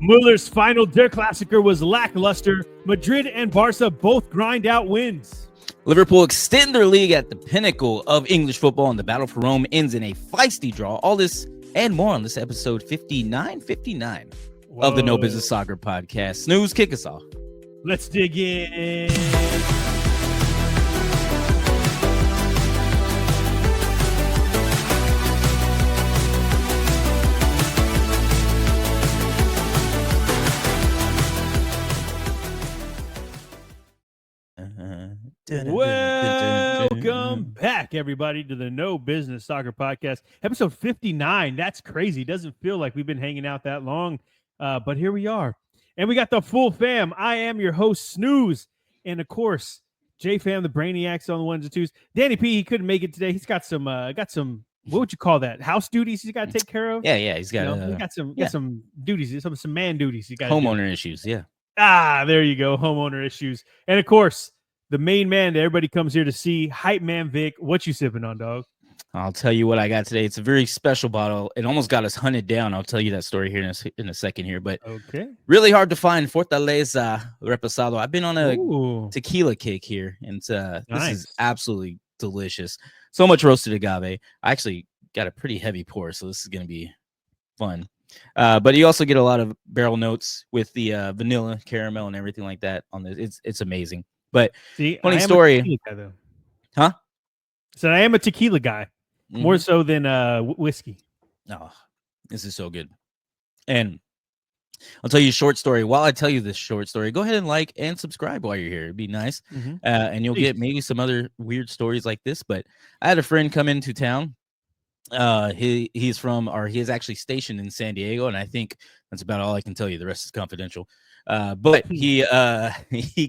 Muller's final Der Klassiker was lackluster. Madrid and Barca both grind out wins. Liverpool extend their league at the pinnacle of English football, and the battle for Rome ends in a feisty draw. All this and more on this episode 59 of the No Business Soccer podcast. Snooze, kick us off. Let's dig in. Welcome back, everybody, to the No Business Soccer Podcast, episode 59. That's crazy. Doesn't feel like we've been hanging out that long, but here we are. And we got the full fam. I am your host, Snooze. And, of course, J-Fam, the Brainiacs on the ones and twos. Danny P, he couldn't make it today. He's got some, what would you call that? House duties he's got to take care of? Yeah. He's got, got some duties, some man duties. He got homeowner issues, yeah. There you go, homeowner issues. And, of course, the main man that everybody comes here to see, Hype Man Vic. What you sipping on, dog? I'll tell you what I got today. It's a very special bottle. It almost got us hunted down. I'll tell you that story here in a second here. But really hard to find Fortaleza Reposado. I've been on a tequila kick here, and this is absolutely delicious. So much roasted agave. I actually got a pretty heavy pour, so this is going to be fun. But you also get a lot of barrel notes with the vanilla, caramel, and everything like that on this. It's amazing. But funny story. Huh? So I am a tequila guy, more so than whiskey. Oh, this is so good. And I'll tell you a short story. While I tell you this short story, go ahead and like and subscribe while you're here. It'd be nice. And you'll get maybe some other weird stories like this. But I had a friend come into town. He is actually stationed in San Diego, and I think that's about all I can tell you. The rest is confidential. But he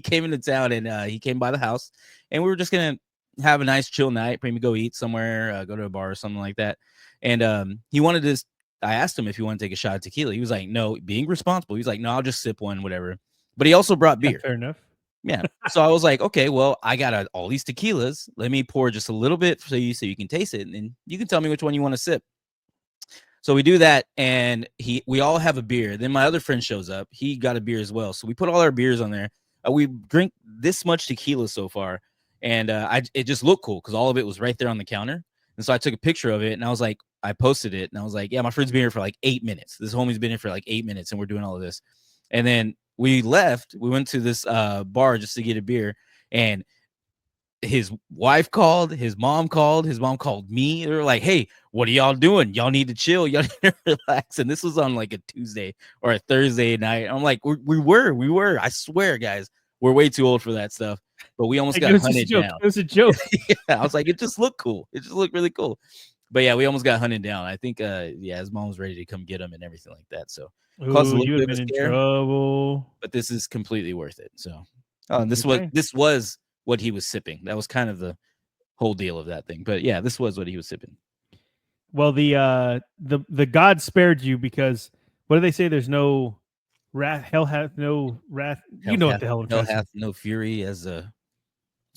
came into town, and he came by the house, and we were just gonna have a nice chill night, maybe go eat somewhere, go to a bar or something like that. And he wanted to. I asked him if he wanted to take a shot of tequila. He was like, "No," being responsible. He's like, "No, I'll just sip one, whatever." But he also brought beer. Fair enough. Yeah. So I was like, okay, well, I got all these tequilas. Let me pour just a little bit so you can taste it, and then you can tell me which one you want to sip. So we do that, and we all have a beer. Then my other friend shows up. He got a beer as well. So we put all our beers on there. We drink this much tequila so far, and it just looked cool because all of it was right there on the counter. And so I took a picture of it, and I posted it, and I was like, yeah, my friend's been here for like 8 minutes. This homie's been here for like 8 minutes, and we're doing all of this. And then we left. We went to this bar just to get a beer, and his wife called. His mom called me. They were like, "Hey, what are y'all doing? Y'all need to chill. Y'all need to relax." And this was on like a Tuesday or a Thursday night. I'm like, we were. I swear, guys, we're way too old for that stuff. But we almost got hunted down. It was a joke. Yeah, I was like, it just looked cool. It just looked really cool. But yeah, we almost got hunted down. I think, his mom was ready to come get him and everything like that. So. You would have been in trouble. But this is completely worth it. So this was what he was sipping. That was kind of the whole deal of that thing. But yeah, this was what he was sipping. Well, the God spared you because what do they say? There's no wrath. Hell hath no wrath. You know what the hell? Hell hath no fury as a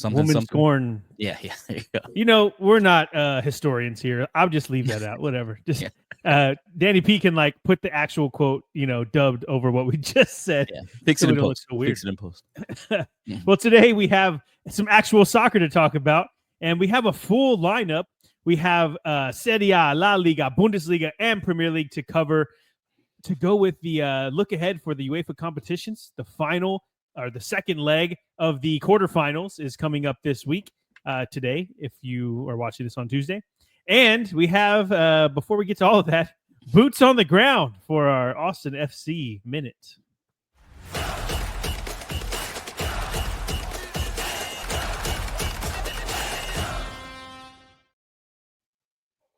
woman scorn. Yeah. There you go. We're not historians here. I'll just leave that out. Whatever. Just Danny P can put the actual quote, dubbed over what we just said. Yeah. Fix it in post. Fix it in post. Well, today we have some actual soccer to talk about, and we have a full lineup. We have Serie A, La Liga, Bundesliga, and Premier League to cover. To go with the look ahead for the UEFA competitions, the final. Or the second leg of the quarterfinals is coming up this week, today, if you are watching this on Tuesday. And we have, before we get to all of that, boots on the ground for our Austin FC Minute.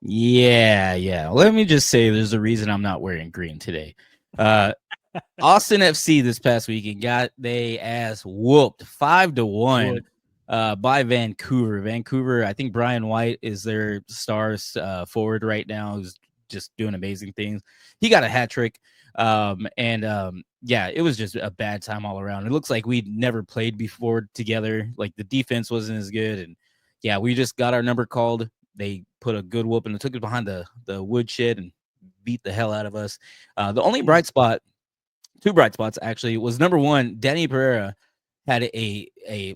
Yeah. Let me just say there's a reason I'm not wearing green today. Austin FC this past weekend got they ass whooped 5-1 by Vancouver. Vancouver, I think Brian White is their stars forward right now, who's just doing amazing things. He got a hat trick. It was just a bad time all around. It looks like we'd never played before together. Like the defense wasn't as good. And yeah, we just got our number called. They put a good whoop and took it behind the woodshed and beat the hell out of us. The only bright spot two bright spots actually was number one, Danny Pereira had a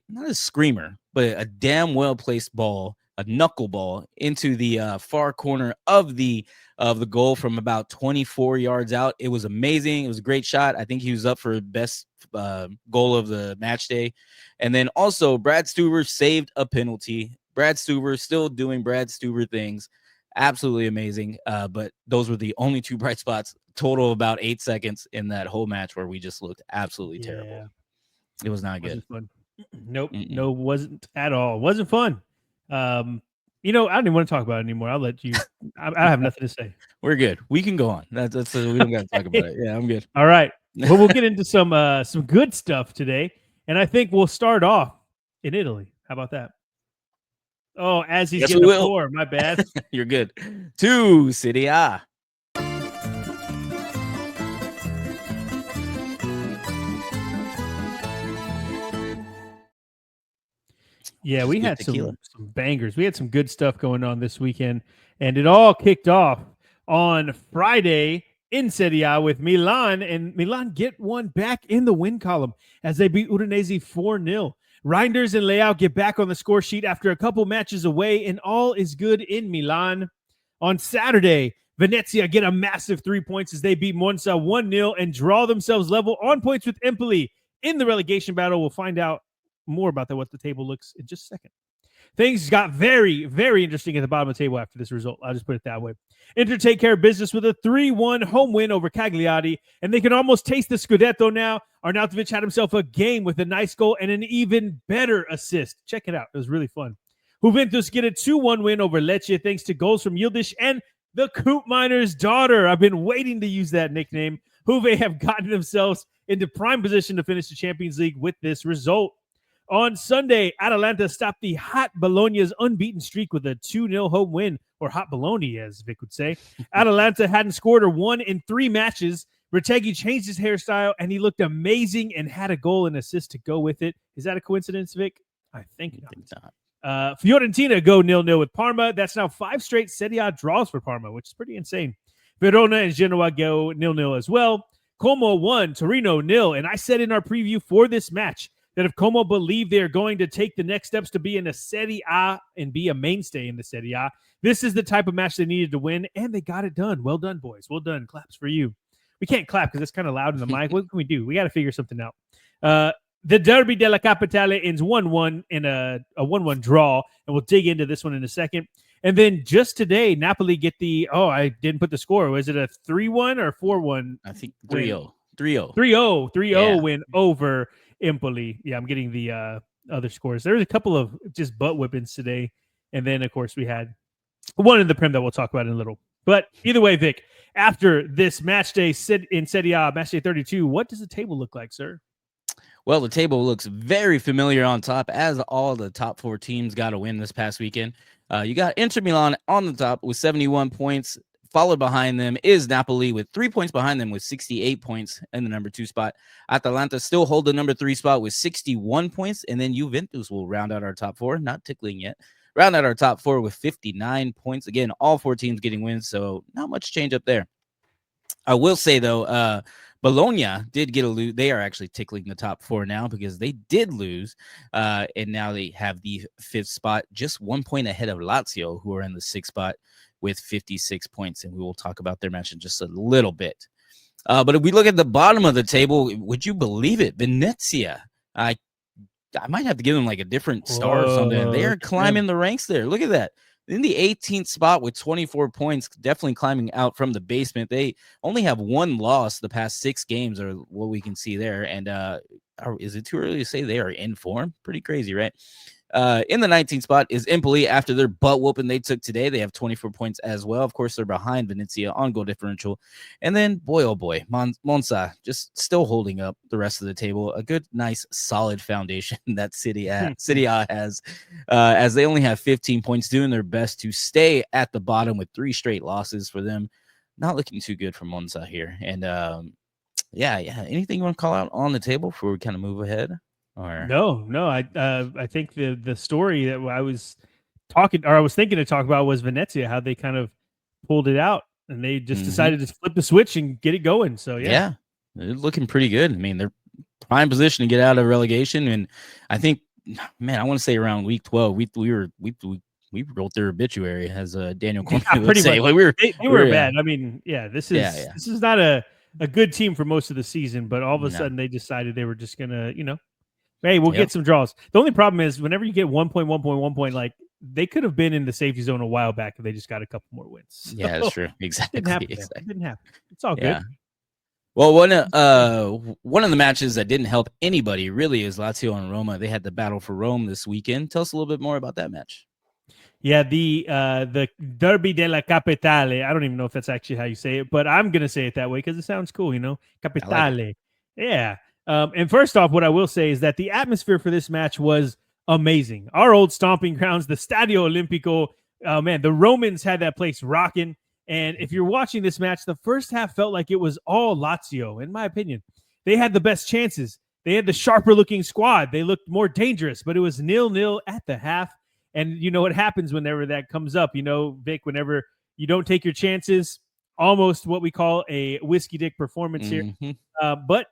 not a screamer, but a damn well placed ball, a knuckleball into the far corner of the goal from about 24 yards out. It was amazing. It was a great shot. I think he was up for best goal of the match day. And then also Brad Stuber saved a penalty. Brad Stuber still doing Brad Stuber things. Absolutely amazing. But those were the only two bright spots. Total of about 8 seconds in that whole match where we just looked absolutely terrible. It was not good. Wasn't fun. Nope. No, wasn't at all. Wasn't fun. You know, I don't even want to talk about it anymore. I'll let you. I have nothing to say. We're good. We can go on. That's we don't got to talk about it. Yeah, I'm good. All right. Well, we'll get into some good stuff today, and I think we'll start off in Italy. How about that? Oh, as he's getting the floor. My bad. You're good. To Serie A. Yeah, we had some bangers. We had some good stuff going on this weekend, and it all kicked off on Friday in Serie A with Milan, and Milan get one back in the win column as they beat Udinese 4-0. Reinders and Leao get back on the score sheet after a couple matches away, and all is good in Milan. On Saturday, Venezia get a massive 3 points as they beat Monza 1-0 and draw themselves level on points with Empoli in the relegation battle. We'll find out more about that, what the table looks in just a second. Things got very, very interesting at the bottom of the table after this result. I'll just put it that way. Inter take care of business with a 3-1 home win over Cagliari, and they can almost taste the Scudetto now. Arnautovic had himself a game with a nice goal and an even better assist. Check it out. It was really fun. Juventus get a 2-1 win over Lecce thanks to goals from Yildiz and the Coop Miner's daughter. I've been waiting to use that nickname. Juve have gotten themselves into prime position to finish the Champions League with this result. On Sunday, Atalanta stopped the hot Bologna's unbeaten streak with a 2-0 home win, or hot Bologna, as Vic would say. Atalanta hadn't scored or won in 3 matches. Retegui changed his hairstyle, and he looked amazing and had a goal and assist to go with it. Is that a coincidence, Vic? I think not. Fiorentina go 0-0 with Parma. That's now 5 straight Serie A draws for Parma, which is pretty insane. Verona and Genoa go 0-0 as well. Como 1, Torino 0. And I said in our preview for this match that if Como believe they are going to take the next steps to be in a Serie A and be a mainstay in the Serie A, this is the type of match they needed to win, and they got it done. Well done, boys. Well done. Claps for you. We can't clap because it's kind of loud in the mic. What can we do? We got to figure something out. The Derby della Capitale ends 1-1 in a 1-1 draw, and we'll dig into this one in a second. And then just today, Napoli get I didn't put the score. Was it a 3-1 or 4-1? I think 3-0. 3-0. 3-0 win over Empoli. Yeah, I'm getting the other scores. There was a couple of just butt whippings today. And then, of course, we had one in the Prem that we'll talk about in a little. But either way, Vic, after this match day in Serie A, match day 32, what does the table look like, sir? Well, the table looks very familiar on top as all the top 4 teams got a win this past weekend. You got Inter Milan on the top with 71 points. Followed behind them is Napoli with 3 points behind them with 68 points in the number 2 spot. Atalanta still hold the number 3 spot with 61 points. And then Juventus will round out our top 4. Not tickling yet. Round out our top 4 with 59 points. Again, all 4 teams getting wins, so not much change up there. I will say, though, Bologna did get a lose. They are actually tickling the top 4 now because they did lose. And now they have the 5th spot, just 1 point ahead of Lazio, who are in the 6th spot with 56 points. And we will talk about their match in just a little bit. But if we look at the bottom of the table, would you believe it? Venezia. I might have to give them like a different star or something. They are climbing the ranks there. Look at that. In the 18th spot with 24 points, definitely climbing out from the basement. They only have 1 loss the past 6 games, or what we can see there. And is it too early to say they are in form? Pretty crazy, right? In the 19th spot is Empoli after their butt whooping they took today. They have 24 points as well. Of course, they're behind Venezia on goal differential. And then, boy, oh boy, Monza just still holding up the rest of the table. A good, nice, solid foundation that Serie A has, as they only have 15 points, doing their best to stay at the bottom with 3 straight losses for them. Not looking too good for Monza here. And, yeah. Anything you want to call out on the table before we kind of move ahead? Or No. I think the story that I was thinking to talk about was Venezia, how they kind of pulled it out and they just decided to flip the switch and get it going. So yeah. They're looking pretty good. I mean, they're prime position to get out of relegation, and I think, man, I want to say around week 12, we wrote their obituary, as Daniel Cormier would pretty say. much. Like They were bad. I mean, this yeah. is not a good team for most of the season, but all of a No. sudden they decided they were just gonna, hey, we'll get some draws. The only problem is whenever you get 1 point, like they could have been in the safety zone a while back if they just got a couple more wins. So, yeah, that's true. Exactly. It didn't happen. It's all good. Well, one of the matches that didn't help anybody really is Lazio and Roma. They had the battle for Rome this weekend. Tell us a little bit more about that match. Yeah, the Derby della Capitale. I don't even know if that's actually how you say it, but I'm gonna say it that way because it sounds cool, Capitale. Like yeah. And first off, what I will say is that the atmosphere for this match was amazing. Our old stomping grounds, the Stadio Olimpico. Man, the Romans had that place rocking. And if you're watching this match, the first half felt like it was all Lazio, in my opinion. They had the best chances. They had the sharper looking squad. They looked more dangerous, but it was 0-0 at the half. And you know what happens whenever that comes up, Vic, whenever you don't take your chances, almost what we call a whiskey dick performance here. But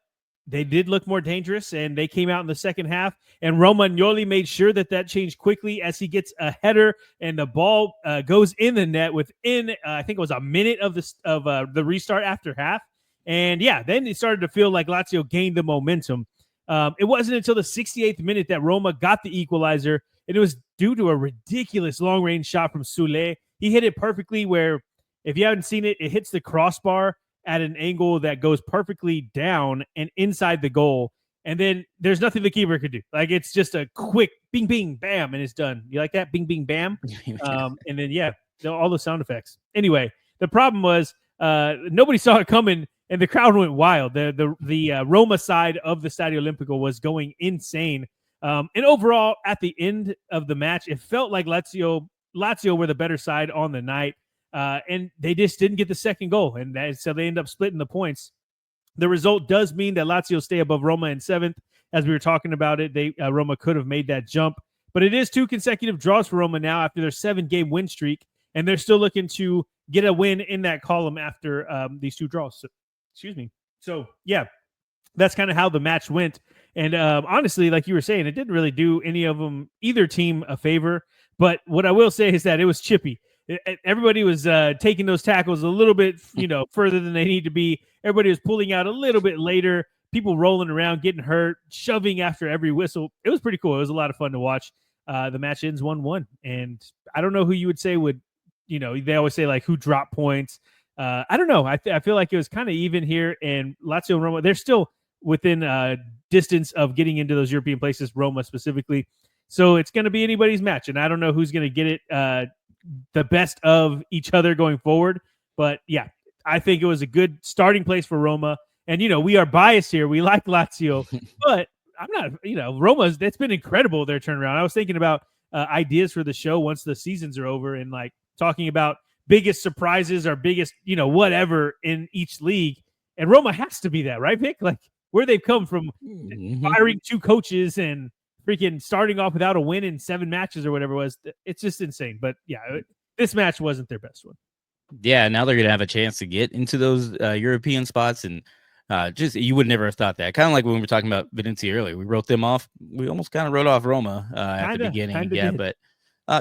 they did look more dangerous, and they came out in the second half, and Romagnoli made sure that changed quickly as he gets a header, and the ball goes in the net within, I think it was a minute of the restart after half. And yeah, then it started to feel like Lazio gained the momentum. It wasn't until the 68th minute that Roma got the equalizer, and it was due to a ridiculous long-range shot from Sule. He hit it perfectly where, if you haven't seen it, it hits the crossbar at an angle that goes perfectly down and inside the goal. And then there's nothing the keeper could do. Like, it's just a quick bing, bing, bam, and it's done. You like that? Bing, bing, bam. And then, all the sound effects. Anyway, the problem was nobody saw it coming, and the crowd went wild. The Roma side of the Stadio Olimpico was going insane. And overall, at the end of the match, it felt like Lazio were the better side on the night. And they just didn't get the second goal, and so they end up splitting the points. The result does mean that Lazio stay above Roma in 7th. As we were talking about it, Roma could have made that jump, but it is 2 consecutive draws for Roma now after their 7-game win streak, and they're still looking to get a win in that column after these 2 draws. So, excuse me. So, yeah, that's kind of how the match went. And honestly, like you were saying, it didn't really do either team a favor. But what I will say is that it was chippy. Everybody was taking those tackles a little bit, further than they need to be. Everybody was pulling out a little bit later. People rolling around, getting hurt, shoving after every whistle. It was pretty cool. It was a lot of fun to watch. The match ends 1-1. And I don't know who you would say would, they always say, like, who dropped points. I don't know. I feel like it was kind of even here. And Lazio and Roma, they're still within distance of getting into those European places, Roma specifically. So it's going to be anybody's match. And I don't know who's going to get it the best of each other going forward. But yeah, I think it was a good starting place for Roma. And, we are biased here. We like Lazio, but I'm not, Roma's, that's been incredible, their turnaround. I was thinking about ideas for the show once the seasons are over, and like talking about biggest surprises or biggest, whatever in each league. And Roma has to be that, right, Vic? Like, where they've come from, firing 2 coaches and freaking starting off without a win in 7 matches or whatever it was. It's just insane. But yeah, this match wasn't their best one. Yeah, now they're gonna have a chance to get into those European spots, and just you would never have thought that. Kind of like when we were talking about Venezia earlier, we wrote them off. We almost kind of wrote off Roma at the beginning. Yeah, did. But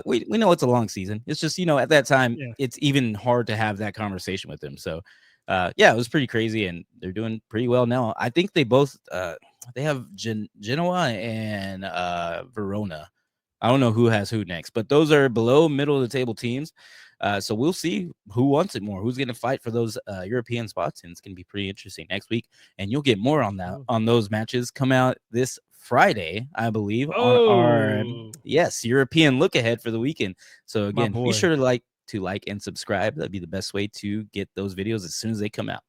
we know it's a long season. It's just, at that time, it's even hard to have that conversation with them. So it was pretty crazy, and they're doing pretty well now. I think they both they have Genoa and Verona. I don't know who has who next, but those are below middle of the table teams. So we'll see who wants it more, who's going to fight for those European spots, and it's going to be pretty interesting next week. And you'll get more on that on those matches come out this Friday, I believe, on our European look ahead for the weekend. So again, be sure to like and subscribe. That'd be the best way to get those videos as soon as they come out.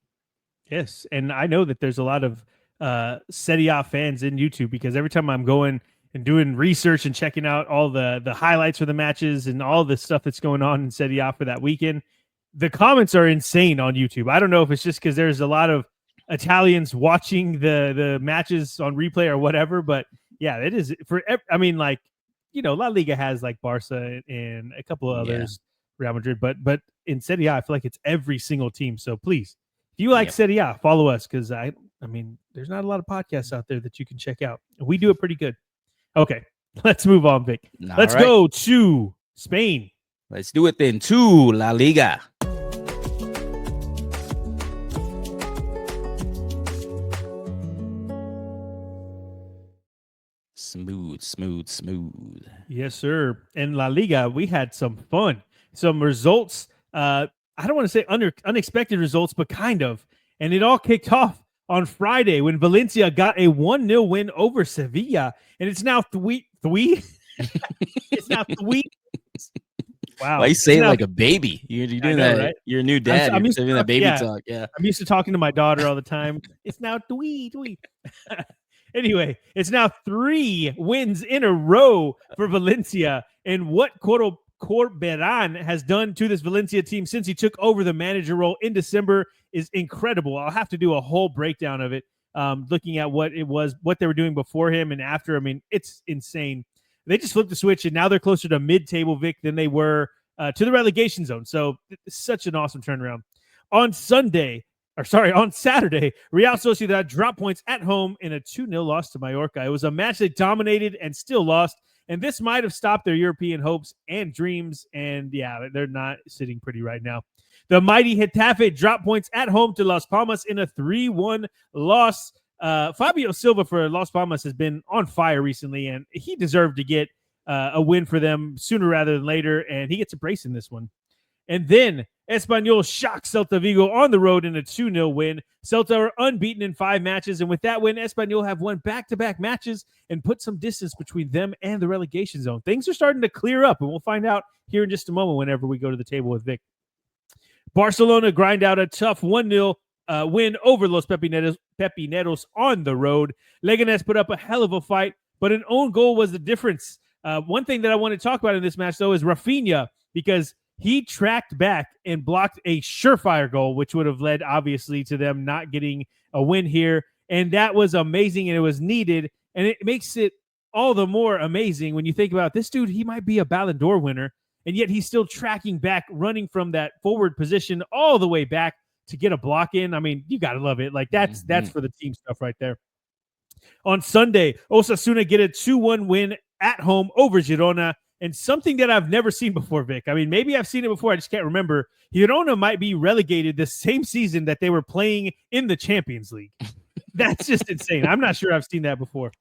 Yes, and I know that there's a lot of Serie A fans in YouTube, because every time I'm going and doing research and checking out all the highlights for the matches and all the stuff that's going on in Serie A for that weekend, the comments are insane on YouTube. I don't know if it's just because there's a lot of Italians watching the matches on replay or whatever, but yeah, it is La Liga has like Barca and a couple of others, Real Madrid, but in Serie A, I feel like it's every single team. So please, if you like Serie A, follow us, because I mean, there's not a lot of podcasts out there that you can check out. We do it pretty good. Okay, let's move on, Vic. Let's go to Spain. Let's do it then to La Liga. Smooth. Yes, sir. In La Liga, we had some fun, some results. I don't want to say unexpected results, but kind of. And it all kicked off on Friday when Valencia got a 1-0 win over Sevilla. And it's now three. It's now three. Wow. Why you say it like a baby? You're doing that, right? You're a new dad. You're doing that baby talk. Yeah. I'm used to talking to my daughter all the time. It's now twee. Anyway, it's now 3 wins in a row for Valencia. And what Corberan has done to this Valencia team since he took over the manager role in December is incredible. I'll have to do a whole breakdown of it, looking at what they were doing before him and after. I mean, it's insane. They just flipped the switch, and now they're closer to mid-table, Vic, than they were to the relegation zone. So it's such an awesome turnaround. On Saturday, Real Sociedad dropped points at home in a 2-0 loss to Mallorca. It was a match they dominated and still lost, and this might have stopped their European hopes and dreams, and yeah, they're not sitting pretty right now. The mighty Getafe dropped points at home to Las Palmas in a 3-1 loss. Fabio Silva for Las Palmas has been on fire recently, and he deserved to get a win for them sooner rather than later, and he gets a brace in this one. And then Espanyol shocks Celta Vigo on the road in a 2-0 win. Celta are unbeaten in 5 matches, and with that win, Espanyol have won back-to-back matches and put some distance between them and the relegation zone. Things are starting to clear up, and we'll find out here in just a moment whenever we go to the table with Vic. Barcelona grind out a tough 1-0 win over Los Pepineros on the road. Leganés put up a hell of a fight, but an own goal was the difference. One thing that I want to talk about in this match, though, is Rafinha, because he tracked back and blocked a surefire goal, which would have led, obviously, to them not getting a win here. And that was amazing, and it was needed. And it makes it all the more amazing when you think about this dude. He might be a Ballon d'Or winner, and yet he's still tracking back, running from that forward position all the way back to get a block in. I mean, you got to love it. Like, that's for the team stuff right there. On Sunday, Osasuna get a 2-1 win at home over Girona. And something that I've never seen before, Vic. I mean, maybe I've seen it before. I just can't remember. Girona might be relegated the same season that they were playing in the Champions League. That's just insane. I'm not sure I've seen that before.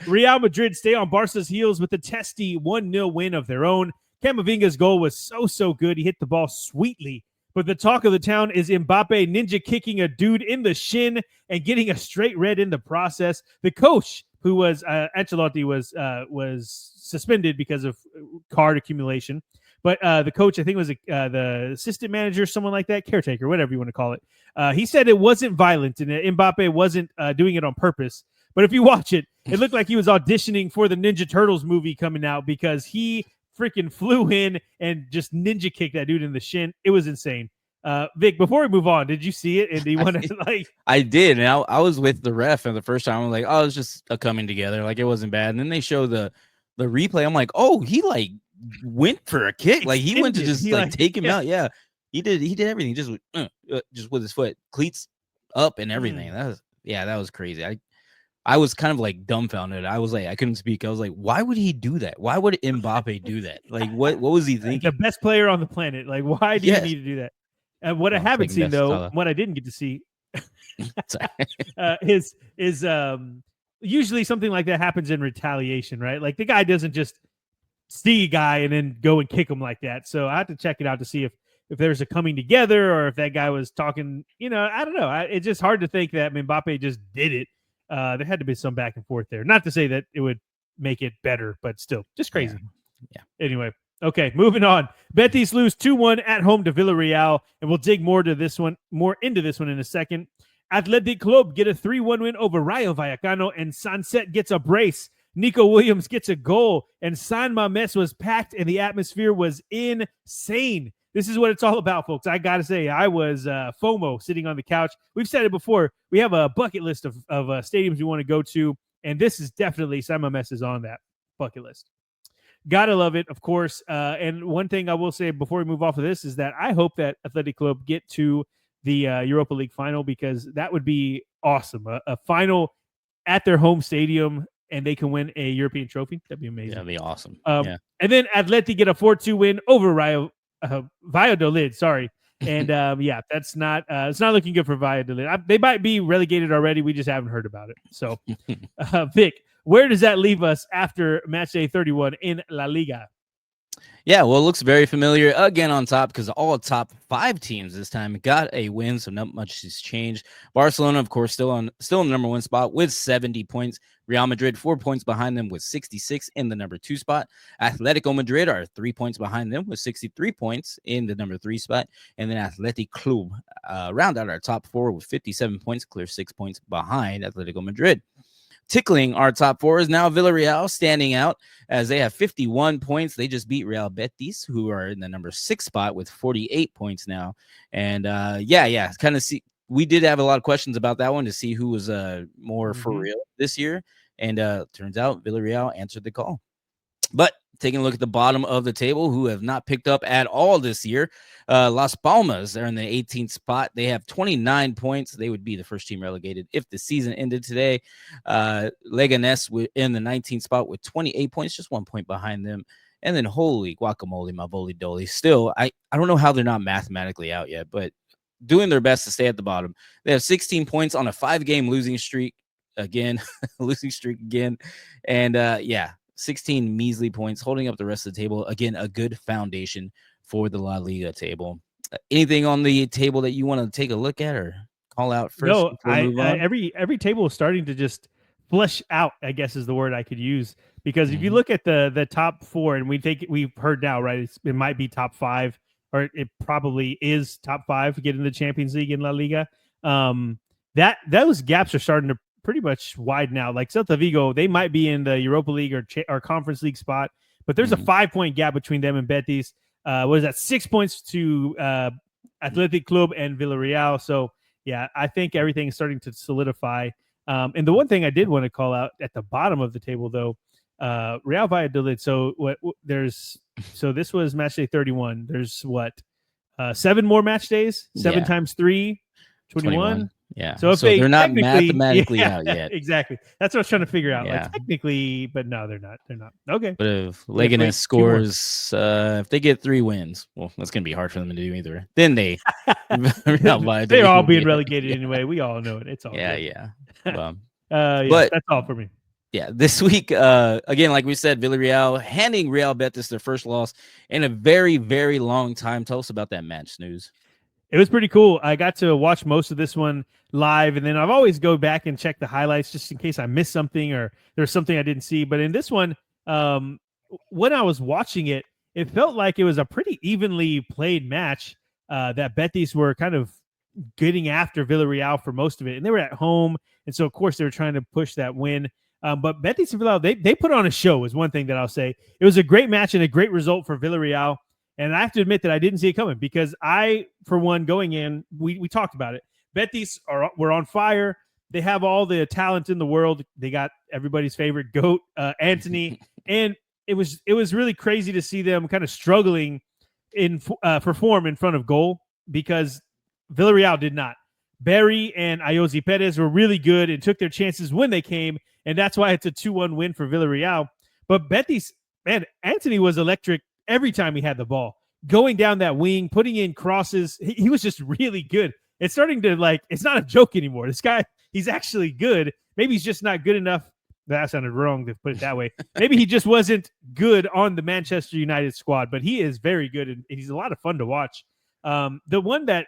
Real Madrid stay on Barca's heels with a testy 1-0 win of their own. Camavinga's goal was so good. He hit the ball sweetly. But the talk of the town is Mbappe ninja kicking a dude in the shin and getting a straight red in the process. The coach, who was Ancelotti, was suspended because of card accumulation. But the coach, I think, was the assistant manager, someone like that, caretaker, whatever you want to call it. He said it wasn't violent and Mbappe wasn't doing it on purpose. But if you watch it, it looked like he was auditioning for the Ninja Turtles movie coming out, because he freaking flew in and just ninja kicked that dude in the shin. It was insane. Vic, before we move on, did you see it? And do you want to like? I did, and I was with the ref, and the first time I was like, "Oh, it's just a coming together. Like, it wasn't bad." And then they show the replay. I'm like, "Oh, he like went for a kick. Like, he went to just take him out. Yeah, he did everything just with his foot, cleats up and everything. That was crazy. I was kind of like dumbfounded. I was like, I couldn't speak. I was like, why would he do that? Why would Mbappe do that? Like, what was he thinking? The best player on the planet. Like, why do you need to do that? And what I haven't seen, though, what I didn't get to see is usually something like that happens in retaliation, right? Like, the guy doesn't just see a guy and then go and kick him like that. So I have to check it out to see if there's a coming together, or if that guy was talking, I don't know. It's just hard to think that Mbappe just did it. There had to be some back and forth there. Not to say that it would make it better, but still, just crazy. Yeah. Anyway, okay, moving on. Betis lose 2-1 at home to Villarreal, and we'll dig more into this one in a second. Athletic Club get a 3-1 win over Rayo Vallecano, and Sunset gets a brace. Nico Williams gets a goal, and San Mamés was packed, and the atmosphere was insane. This is what it's all about, folks. I got to say, I was FOMO sitting on the couch. We've said it before. We have a bucket list of stadiums we want to go to, and this is definitely San Mamés is on that bucket list. Gotta love it, of course. And one thing I will say before we move off of this is that I hope that Athletic Club get to the Europa League final, because that would be awesome. A final at their home stadium, and they can win a European trophy. That'd be amazing. That'd be awesome. And then Atleti get a 4-2 win over Valladolid. Sorry. And that's not it's not looking good for Valladolid. They might be relegated already. We just haven't heard about it. So, Vic, where does that leave us after match day 31 in La Liga? Yeah, well, it looks very familiar again on top, because all top 5 teams this time got a win, so not much has changed. Barcelona, of course, still in the number 1 spot with 70 points. Real Madrid 4 points behind them with 66 in the number 2 spot. Atletico Madrid are 3 points behind them with 63 points in the number 3 spot. And then Athletic Club round out our top 4 with 57 points, clear 6 points behind Atletico Madrid. Tickling our top 4 is now Villarreal, standing out as they have 51 points. They just beat Real Betis, who are in the number 6 spot with 48 points now. And kind of see, we did have a lot of questions about that one to see who was more for real this year. And turns out Villarreal answered the call. But taking a look at the bottom of the table, who have not picked up at all this year, Las Palmas are in the 18th spot. They have 29 points. They would be the first team relegated if the season ended today. Leganés in the 19th spot with 28 points, just 1 point behind them. And then holy guacamole, my voli doli. Still, I don't know how they're not mathematically out yet, but doing their best to stay at the bottom. They have 16 points on a 5-game losing streak again. And 16 measly points, holding up the rest of the table. Again, a good foundation for the La Liga table. Anything on the table that you want to take a look at or call out first? No, every table is starting to just flesh out, I guess is the word I could use. Because if you look at the top 4, and we've heard now, right, it might be top 5, or it probably is top 5 to get into the Champions League in La Liga. Those gaps are starting to pretty much widen out. Like Celta Vigo, they might be in the Europa League or Conference League spot, but there's a 5-point gap between them and Betis. What is that? 6 points to Athletic Club and Villarreal. So yeah, I think everything is starting to solidify. And the one thing I did want to call out at the bottom of the table, though, Real Valladolid. So this was match day 31. There's 7 more match days, 7 times 3, 21. Yeah. So they're not mathematically out yet. Exactly. That's what I was trying to figure out. Like technically, but no, they're not. They're not. Okay. But if Leganés scores, if they get 3 wins, well, that's going to be hard for them to do either. Then they're all being relegated anyway. We all know it. It's all good. Yeah. But that's all for me. Yeah, this week, again, like we said, Villarreal handing Real Betis their first loss in a very, very long time. Tell us about that match, Snooze. It was pretty cool. I got to watch most of this one live, and then I've always go back and check the highlights just in case I missed something or there's something I didn't see. But in this one, when I was watching it, it felt like it was a pretty evenly played match that Betis were kind of getting after Villarreal for most of it. And they were at home, and so, of course, they were trying to push that win. But Betis and Villarreal, they put on a show is one thing that I'll say. It was a great match and a great result for Villarreal. And I have to admit that I didn't see it coming because I, for one, going in, we talked about it. Betis were on fire. They have all the talent in the world. They got everybody's favorite GOAT, Antony. And it was really crazy to see them kind of struggling for form in front of goal because Villarreal did not. Barry and Ayoze Perez were really good and took their chances when they came, and that's why it's a 2-1 win for Villarreal. But Betis, man, Antony was electric every time he had the ball. Going down that wing, putting in crosses, he was just really good. It's starting to, it's not a joke anymore. This guy, he's actually good. Maybe he's just not good enough. That sounded wrong to put it that way. Maybe he just wasn't good on the Manchester United squad, but he is very good, and he's a lot of fun to watch. The one that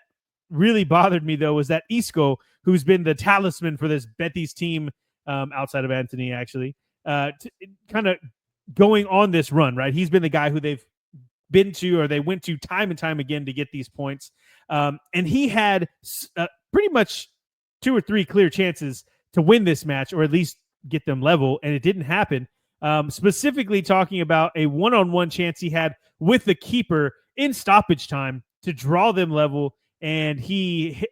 really bothered me, though, was that Isco, who's been the talisman for this Betis team outside of Antony, actually, kind of going on this run, right? He's been the guy who they've been to or they went to time and time again to get these points. And he had pretty much 2 or 3 clear chances to win this match or at least get them level, and it didn't happen. Specifically talking about a one-on-one chance he had with the keeper in stoppage time to draw them level, and he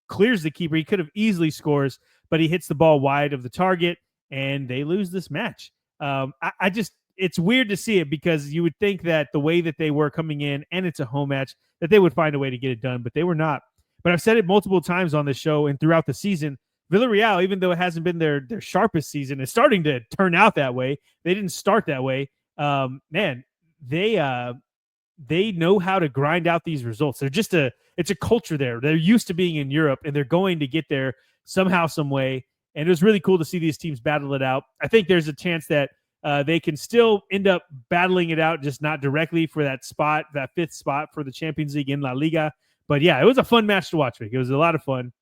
clears the keeper. He could have easily scores, but he hits the ball wide of the target, and they lose this match. It's weird to see it because you would think that the way that they were coming in, and it's a home match, that they would find a way to get it done, but they were not. But I've said it multiple times on the show and throughout the season. Villarreal, even though it hasn't been their sharpest season, is starting to turn out that way. They didn't start that way. Man, they know how to grind out these results. It's a culture there. They're used to being in Europe, and they're going to get there somehow, some way. And it was really cool to see these teams battle it out. I think there's a chance that they can still end up battling it out, just not directly for that spot, that 5th spot for the Champions League in La Liga. But yeah, it was a fun match to watch, Vic. It was a lot of fun.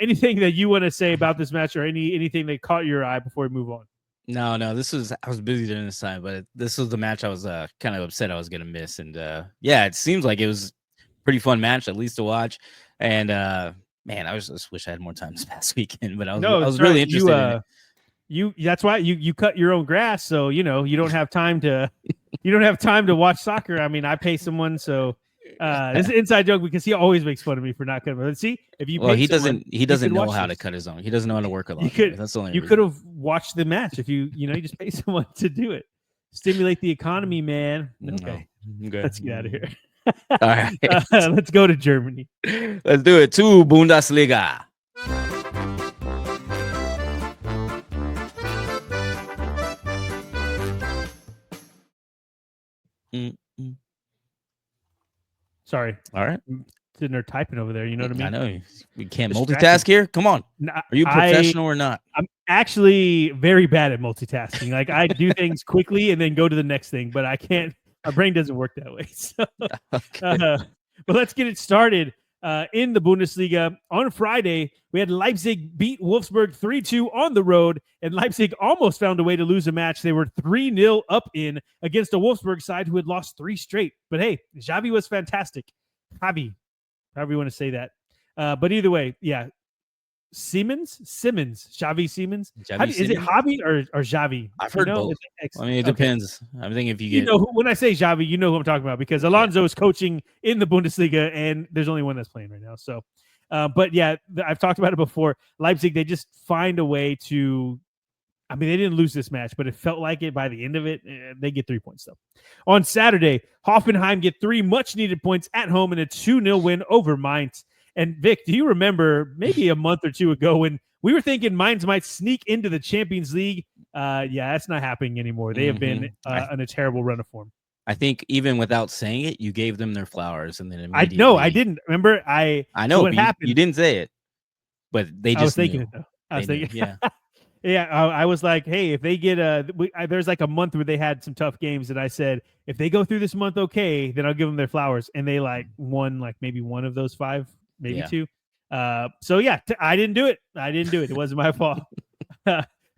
Anything that you want to say about this match, or anything that caught your eye before we move on? No, I was busy during this time, but this was the match I was kind of upset I was going to miss. And yeah, it seems like it was a pretty fun match, at least to watch. And man, I just wish I had more time this past weekend, but I was really interested in it. That's why you cut your own grass, so you don't have time to watch soccer. I mean, I pay someone, so this is an inside joke because he always makes fun of me for not cutting. But see, if you he doesn't know how to cut his own. He doesn't know how to work a lot. That's the only you could have watched the match if you just pay someone to do it. Stimulate the economy, man. Okay. Let's get out of here. All right. Let's go to Germany. Let's do it. To Bundesliga. Sorry. All right. Sitting there typing over there. You know what I mean? I know. We can't multitask here. Come on. Are you professional or not? I'm actually very bad at multitasking. Like I do things quickly and then go to the next thing, but I can't. My brain doesn't work that way. So, Okay. but let's get it started. In the Bundesliga on Friday, we had Leipzig beat Wolfsburg 3-2 on the road, and Leipzig almost found a way to lose a match. They were 3-0 up in against a Wolfsburg side who had lost 3 straight. But hey, Xavi was fantastic. Javi, however you want to say that. But either way, yeah. Simmons, Xavi Simmons. Is it Javi or Xavi? I've heard both. I mean, it depends. I think if you get, when I say Xavi, you know who I'm talking about because Alonso is coaching in the Bundesliga, and there's only one that's playing right now. So, but yeah, I've talked about it before. Leipzig, they just find a way to. I mean, they didn't lose this match, but it felt like it by the end of it. They get 3 points though. On Saturday, Hoffenheim get 3 much-needed points at home in a 2-0 win over Mainz. And Vic, do you remember maybe a month or two ago when we were thinking Mainz might sneak into the Champions League? Yeah, that's not happening anymore. They have been on a terrible run of form. I think even without saying it, you gave them their flowers, and then I didn't remember. I know so what happened. You didn't say it, but they just. I was thinking it though. I was thinking, yeah. Yeah, I was like, hey, if they get there's like a month where they had some tough games, and I said if they go through this month okay, then I'll give them their flowers, and they won maybe one of those 5. Maybe 2. So yeah, I didn't do it. It wasn't my fault.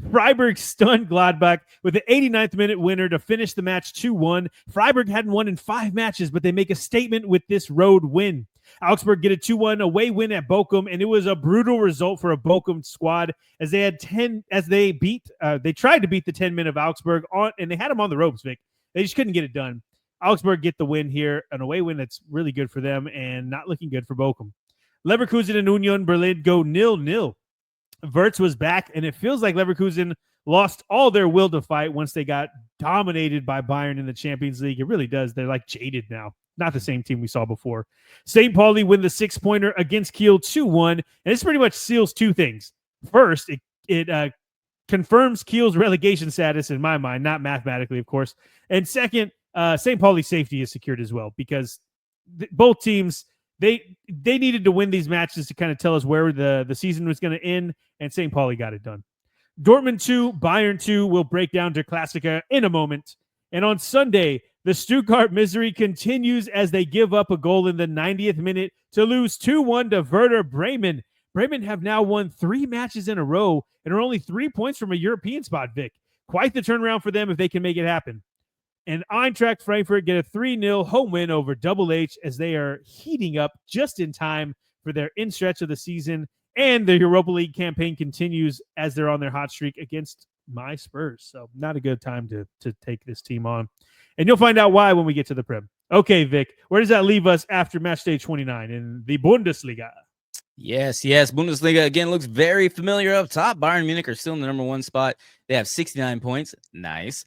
Freiburg stunned Gladbach with the 89th minute winner to finish the match 2-1. Freiburg hadn't won in 5 matches, but they make a statement with this road win. Augsburg get a 2-1 away win at Bochum, and it was a brutal result for a Bochum squad as they had they tried to beat the 10 men of Augsburg and they had them on the ropes, Vic. They just couldn't get it done. Augsburg get the win here, an away win that's really good for them and not looking good for Bochum. Leverkusen and Union Berlin go 0-0. Wirtz was back, and it feels like Leverkusen lost all their will to fight once they got dominated by Bayern in the Champions League. It really does. They're jaded now. Not the same team we saw before. St. Pauli win the 6-pointer against Kiel 2-1, and this pretty much seals 2 things. First, it confirms Kiel's relegation status in my mind, not mathematically, of course. And second, St. Pauli's safety is secured as well because both teams – They needed to win these matches to kind of tell us where the season was going to end, and St. Pauli got it done. Dortmund 2, Bayern 2 will break down Der Klassiker in a moment. And on Sunday, the Stuttgart misery continues as they give up a goal in the 90th minute to lose 2-1 to Werder Bremen. Bremen have now won 3 matches in a row and are only 3 points from a European spot, Vic. Quite the turnaround for them if they can make it happen. And Eintracht Frankfurt get a 3-0 home win over Double H as they are heating up just in time for their end stretch of the season. And the Europa League campaign continues as they're on their hot streak against my Spurs. So not a good time to take this team on. And you'll find out why when we get to the Prem. Okay, Vic, where does that leave us after match day 29 in the Bundesliga? Yes. Bundesliga, again, looks very familiar up top. Bayern Munich are still in the number 1 spot. They have 69 points. Nice.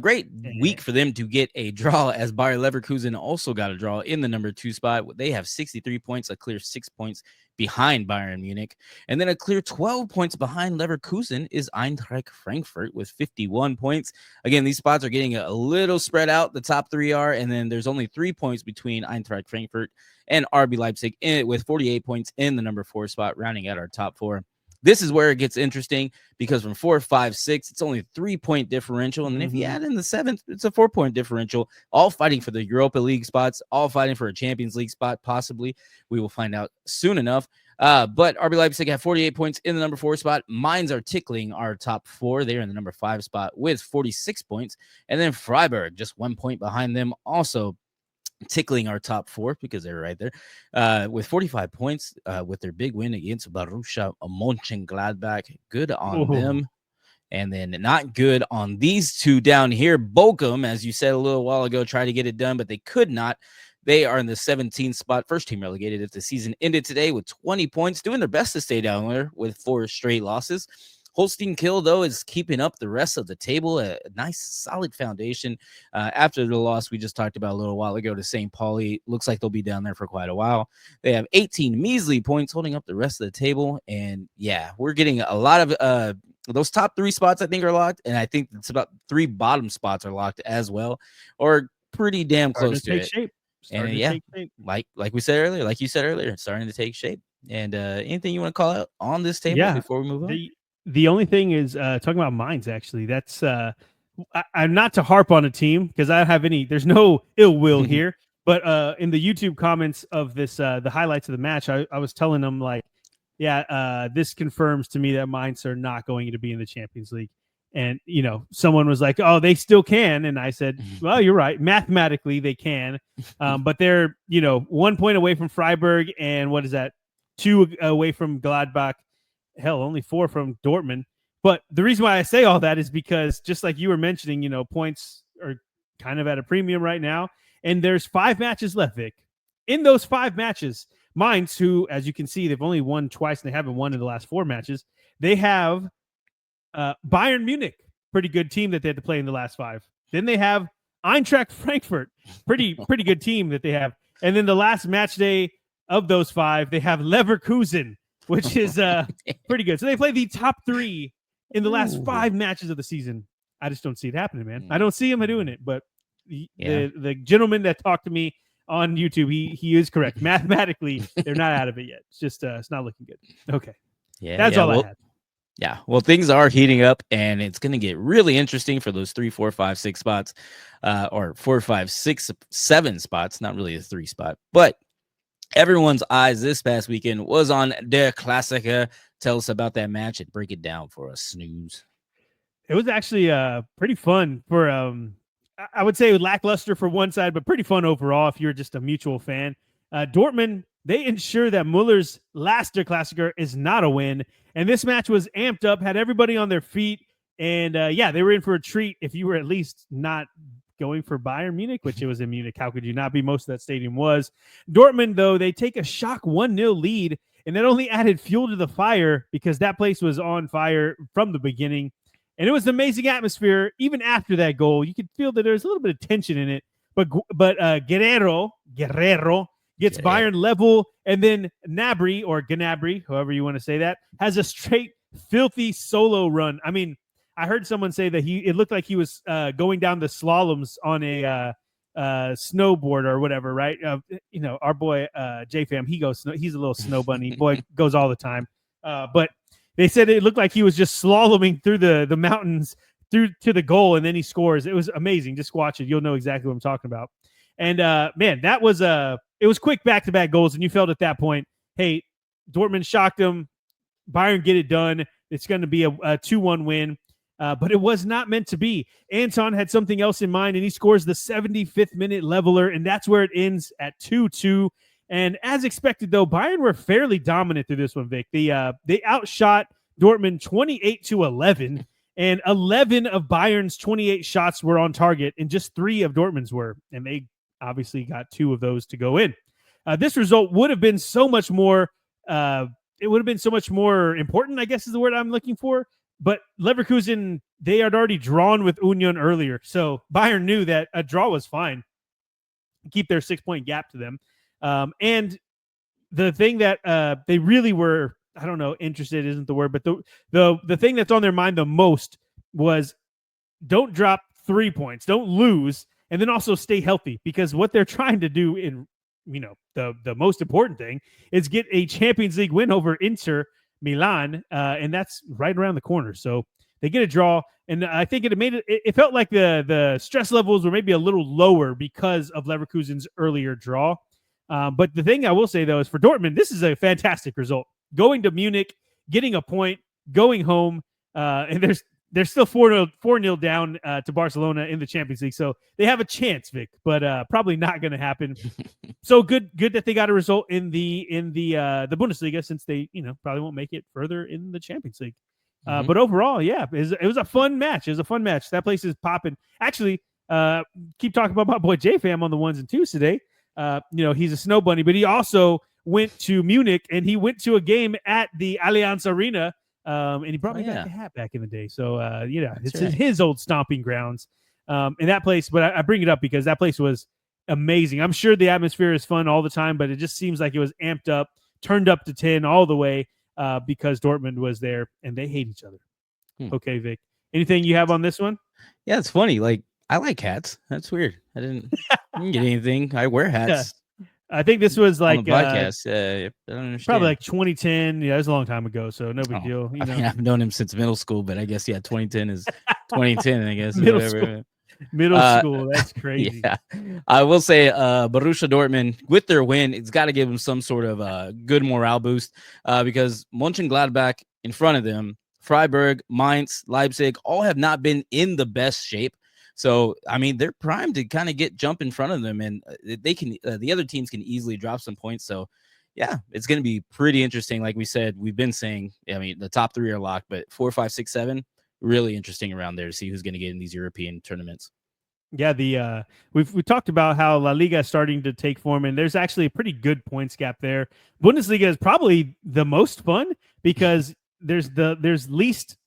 Great week for them to get a draw, as Bayer Leverkusen also got a draw in the number 2 spot. They have 63 points, a clear 6 points behind Bayern Munich. And then a clear 12 points behind Leverkusen is Eintracht Frankfurt with 51 points. Again, these spots are getting a little spread out. The top 3 are, and then there's only 3 points between Eintracht Frankfurt and RB Leipzig with 48 points in the number 4 spot, rounding out our top 4. This is where it gets interesting because from 4, 5, 6, it's only a 3-point differential. And then if you add in the 7th, it's a 4-point differential, all fighting for the Europa League spots, all fighting for a Champions League spot, possibly. We will find out soon enough. But RB Leipzig have 48 points in the number 4 spot. Mainz are tickling our top 4. They're in the number 5 spot with 46 points. And then Freiburg, just 1 point behind them, also tickling our top 4 because they're right there with 45 points with their big win against Borussia Mönchengladbach. Good on them. And then not good on these two down here. Bochum, as you said a little while ago, tried to get it done, but they could not. They are in the 17th spot, first team relegated if the season ended today with 20 points, doing their best to stay down there with 4 straight losses. Holstein Kiel, though, is keeping up the rest of the table, a nice, solid foundation. After the loss we just talked about a little while ago to St. Pauli, looks like they'll be down there for quite a while. They have 18 measly points holding up the rest of the table. And, yeah, we're getting a lot of those top 3 spots, I think, are locked. And I think it's about 3 bottom spots are locked as well, or pretty damn close to it. Shape. And, yeah, like we said earlier, like you said earlier, it's starting to take shape. And anything you want to call out on this table before we move on? The only thing is talking about Mainz, actually. That's I'm not to harp on a team because I don't have there's no ill will here. But in the YouTube comments of this, the highlights of the match, I was telling them, like, this confirms to me that Mainz are not going to be in the Champions League. And, someone was like, oh, they still can. And I said, well, you're right. Mathematically, they can. But they're, 1 point away from Freiburg. And what is that? 2 away from Gladbach. Hell, only 4 from Dortmund. But the reason why I say all that is because, just like you were mentioning, points are kind of at a premium right now. And there's 5 matches left, Vic. In those 5 matches, Mainz, who, as you can see, they've only won twice and they haven't won in the last 4 matches. They have Bayern Munich, pretty good team that they had to play in the last 5. Then they have Eintracht Frankfurt, pretty good team that they have. And then the last match day of those 5, they have Leverkusen, which is pretty good. So they play the top 3 in the last 5 matches of the season. I just don't see it happening, man. I don't see him doing it. But the gentleman that talked to me on YouTube, he is correct. Mathematically, they're not out of it yet. It's just it's not looking good. Okay. That's all I had. Yeah, well, things are heating up, and it's going to get really interesting for those 3, 4, 5, 6 spots, or 4, 5, 6, 7 spots. Not really a 3 spot, but everyone's eyes this past weekend was on Der Klassiker. Tell us about that match and break it down for us, Snooze. It was actually pretty fun for I would say lackluster for one side, but pretty fun overall if you're just a mutual fan. Dortmund, they ensure that Muller's last Der Klassiker is not a win. And this match was amped up, had everybody on their feet. And they were in for a treat if you were at least not going for Bayern Munich, which it was in Munich. How could you not be? Most of that stadium was. Dortmund, though, they take a shock 1-0 lead, and that only added fuel to the fire because that place was on fire from the beginning. And it was an amazing atmosphere. Even after that goal, you could feel that there was a little bit of tension in it. But Guerrero gets Bayern level, and then Gnabry, however you want to say that, has a straight filthy solo run. I mean, I heard someone say that it looked like he was going down the slaloms on a snowboard or whatever, right? Our boy J-Fam, he's a little snow bunny. Boy goes all the time. But they said it looked like he was just slaloming through the mountains through to the goal, and then he scores. It was amazing. Just watch it. You'll know exactly what I'm talking about. And, man, that was it was quick back-to-back goals, and you felt at that point, hey, Dortmund shocked them. Bayern get it done. It's going to be a 2-1 win. But it was not meant to be. Anton had something else in mind, and he scores the 75th minute leveler, and that's where it ends at 2-2. And as expected, though, Bayern were fairly dominant through this one, Vic. They outshot Dortmund 28-11, and 11 of Bayern's 28 shots were on target, and just 3 of Dortmund's were. And they obviously got 2 of those to go in. This result would have been so much more it would have been so much more important, I guess is the word I'm looking for. But Leverkusen they had already drawn with Union earlier. So Bayern knew that a draw was fine. Keep their 6-point gap to them. And the thing that they really were, I don't know, interested isn't the word, but the thing that's on their mind the most was don't drop 3 points, don't lose, and then also stay healthy, because what they're trying to do in, the most important thing is get a Champions League win over Inter Milan, and that's right around the corner. So they get a draw, and I think it felt like the stress levels were maybe a little lower because of Leverkusen's earlier draw. But the thing I will say, though, is for Dortmund, this is a fantastic result. Going to Munich, getting a point, going home, and they're still 4-0 down to Barcelona in the Champions League. So they have a chance, Vic, but probably not going to happen. So good that they got a result in the Bundesliga, since they probably won't make it further in the Champions League. But overall, yeah, it was a fun match. It was a fun match. That place is popping. Actually, keep talking about my boy J-Fam on the ones and twos today. He's a snow bunny, but he also went to Munich, and he went to a game at the Allianz Arena. And he brought me back a hat back in the day. So, it's right. his old stomping grounds. And that place, but I bring it up because that place was amazing. I'm sure the atmosphere is fun all the time, but it just seems like it was amped up, turned up to 10 all the way, because Dortmund was there and they hate each other. Okay, Vic, anything you have on this one? Yeah, it's funny. Like, I like hats. That's weird. I didn't get anything. I wear hats. Yeah. I think this was like podcast. I don't understand. Probably like 2010. Yeah, it was a long time ago, so no big deal. I mean, I've known him since middle school, but I guess 2010 is 2010. I guess middle school. That's crazy. Yeah, I will say, Borussia Dortmund with their win, it's got to give them some sort of good morale boost, because Mönchengladbach in front of them, Freiburg, Mainz, Leipzig, all have not been in the best shape. So, I mean, they're primed to kind of jump in front of them, and they can. The other teams can easily drop some points. So, yeah, it's going to be pretty interesting. Like we said, we've been saying, I mean, the top 3 are locked, but 4, 5, 6, 7, really interesting around there to see who's going to get in these European tournaments. Yeah, we've talked about how La Liga is starting to take form, and there's actually a pretty good points gap there. Bundesliga is probably the most fun because there's the least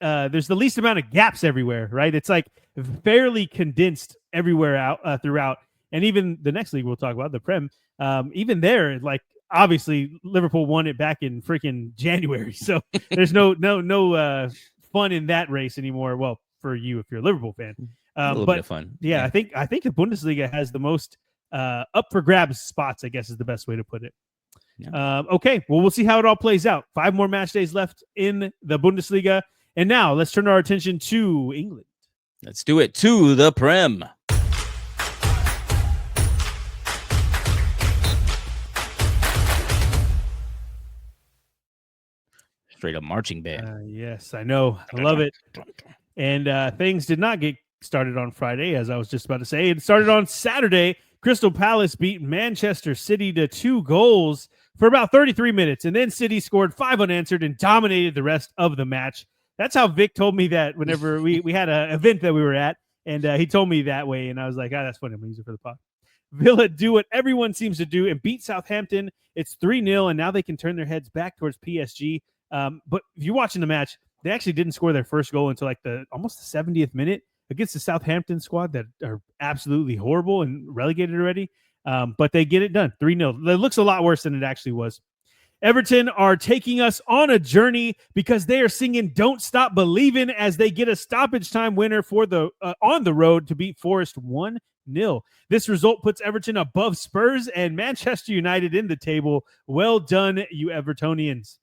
amount of gaps everywhere, right? It's like fairly condensed everywhere out throughout. And even the next league we'll talk about, the Prem, even there, like obviously Liverpool won it back in freaking January, so there's no fun in that race anymore. Well, for you if you're a Liverpool fan, a little bit of fun. Yeah, I think the Bundesliga has the most up for grabs spots, I guess is the best way to put it. Yeah. Okay, well, we'll see how it all plays out. 5 more match days left in the Bundesliga, and now let's turn our attention to England. Let's do it to the Prem. Straight up marching band. Yes, I know. I love it. And things did not get started on Friday, as I was just about to say. It started on Saturday. Crystal Palace beat Manchester City to 2 goals for about 33 minutes, and then City scored 5 unanswered and dominated the rest of the match. That's how Vic told me that whenever we had an event that we were at, and he told me that way, and I was like, that's funny. I'm going to use it for the pod. Villa do what everyone seems to do and beat Southampton. It's 3-0, and now they can turn their heads back towards PSG. But if you're watching the match, they actually didn't score their first goal until like almost the 70th minute against the Southampton squad that are absolutely horrible and relegated already. But they get it done, 3-0. It looks a lot worse than it actually was. Everton are taking us on a journey because they are singing "Don't Stop Believin'" as they get a stoppage time winner for the on the road to beat Forest 1-0. This result puts Everton above Spurs and Manchester United in the table. Well done, you Evertonians.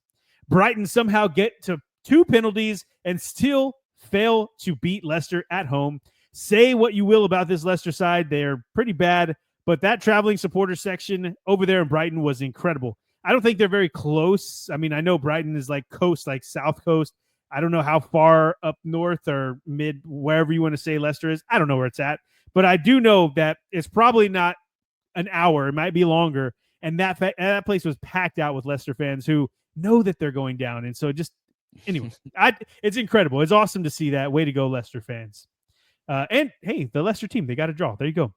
Brighton somehow get to 2 penalties and still fail to beat Leicester at home. Say what you will about this Leicester side. They're pretty bad, but that traveling supporter section over there in Brighton was incredible. I don't think they're very close. I mean, I know Brighton is like coast, like South Coast. I don't know how far up north or mid, wherever you want to say Leicester is. I don't know where it's at, but I do know that it's probably not an hour. It might be longer. And that place was packed out with Leicester fans who know that they're going down. And so anyway, it's incredible. It's awesome to see that. Way to go, Leicester fans. And hey, the Leicester team, they got a draw. There you go.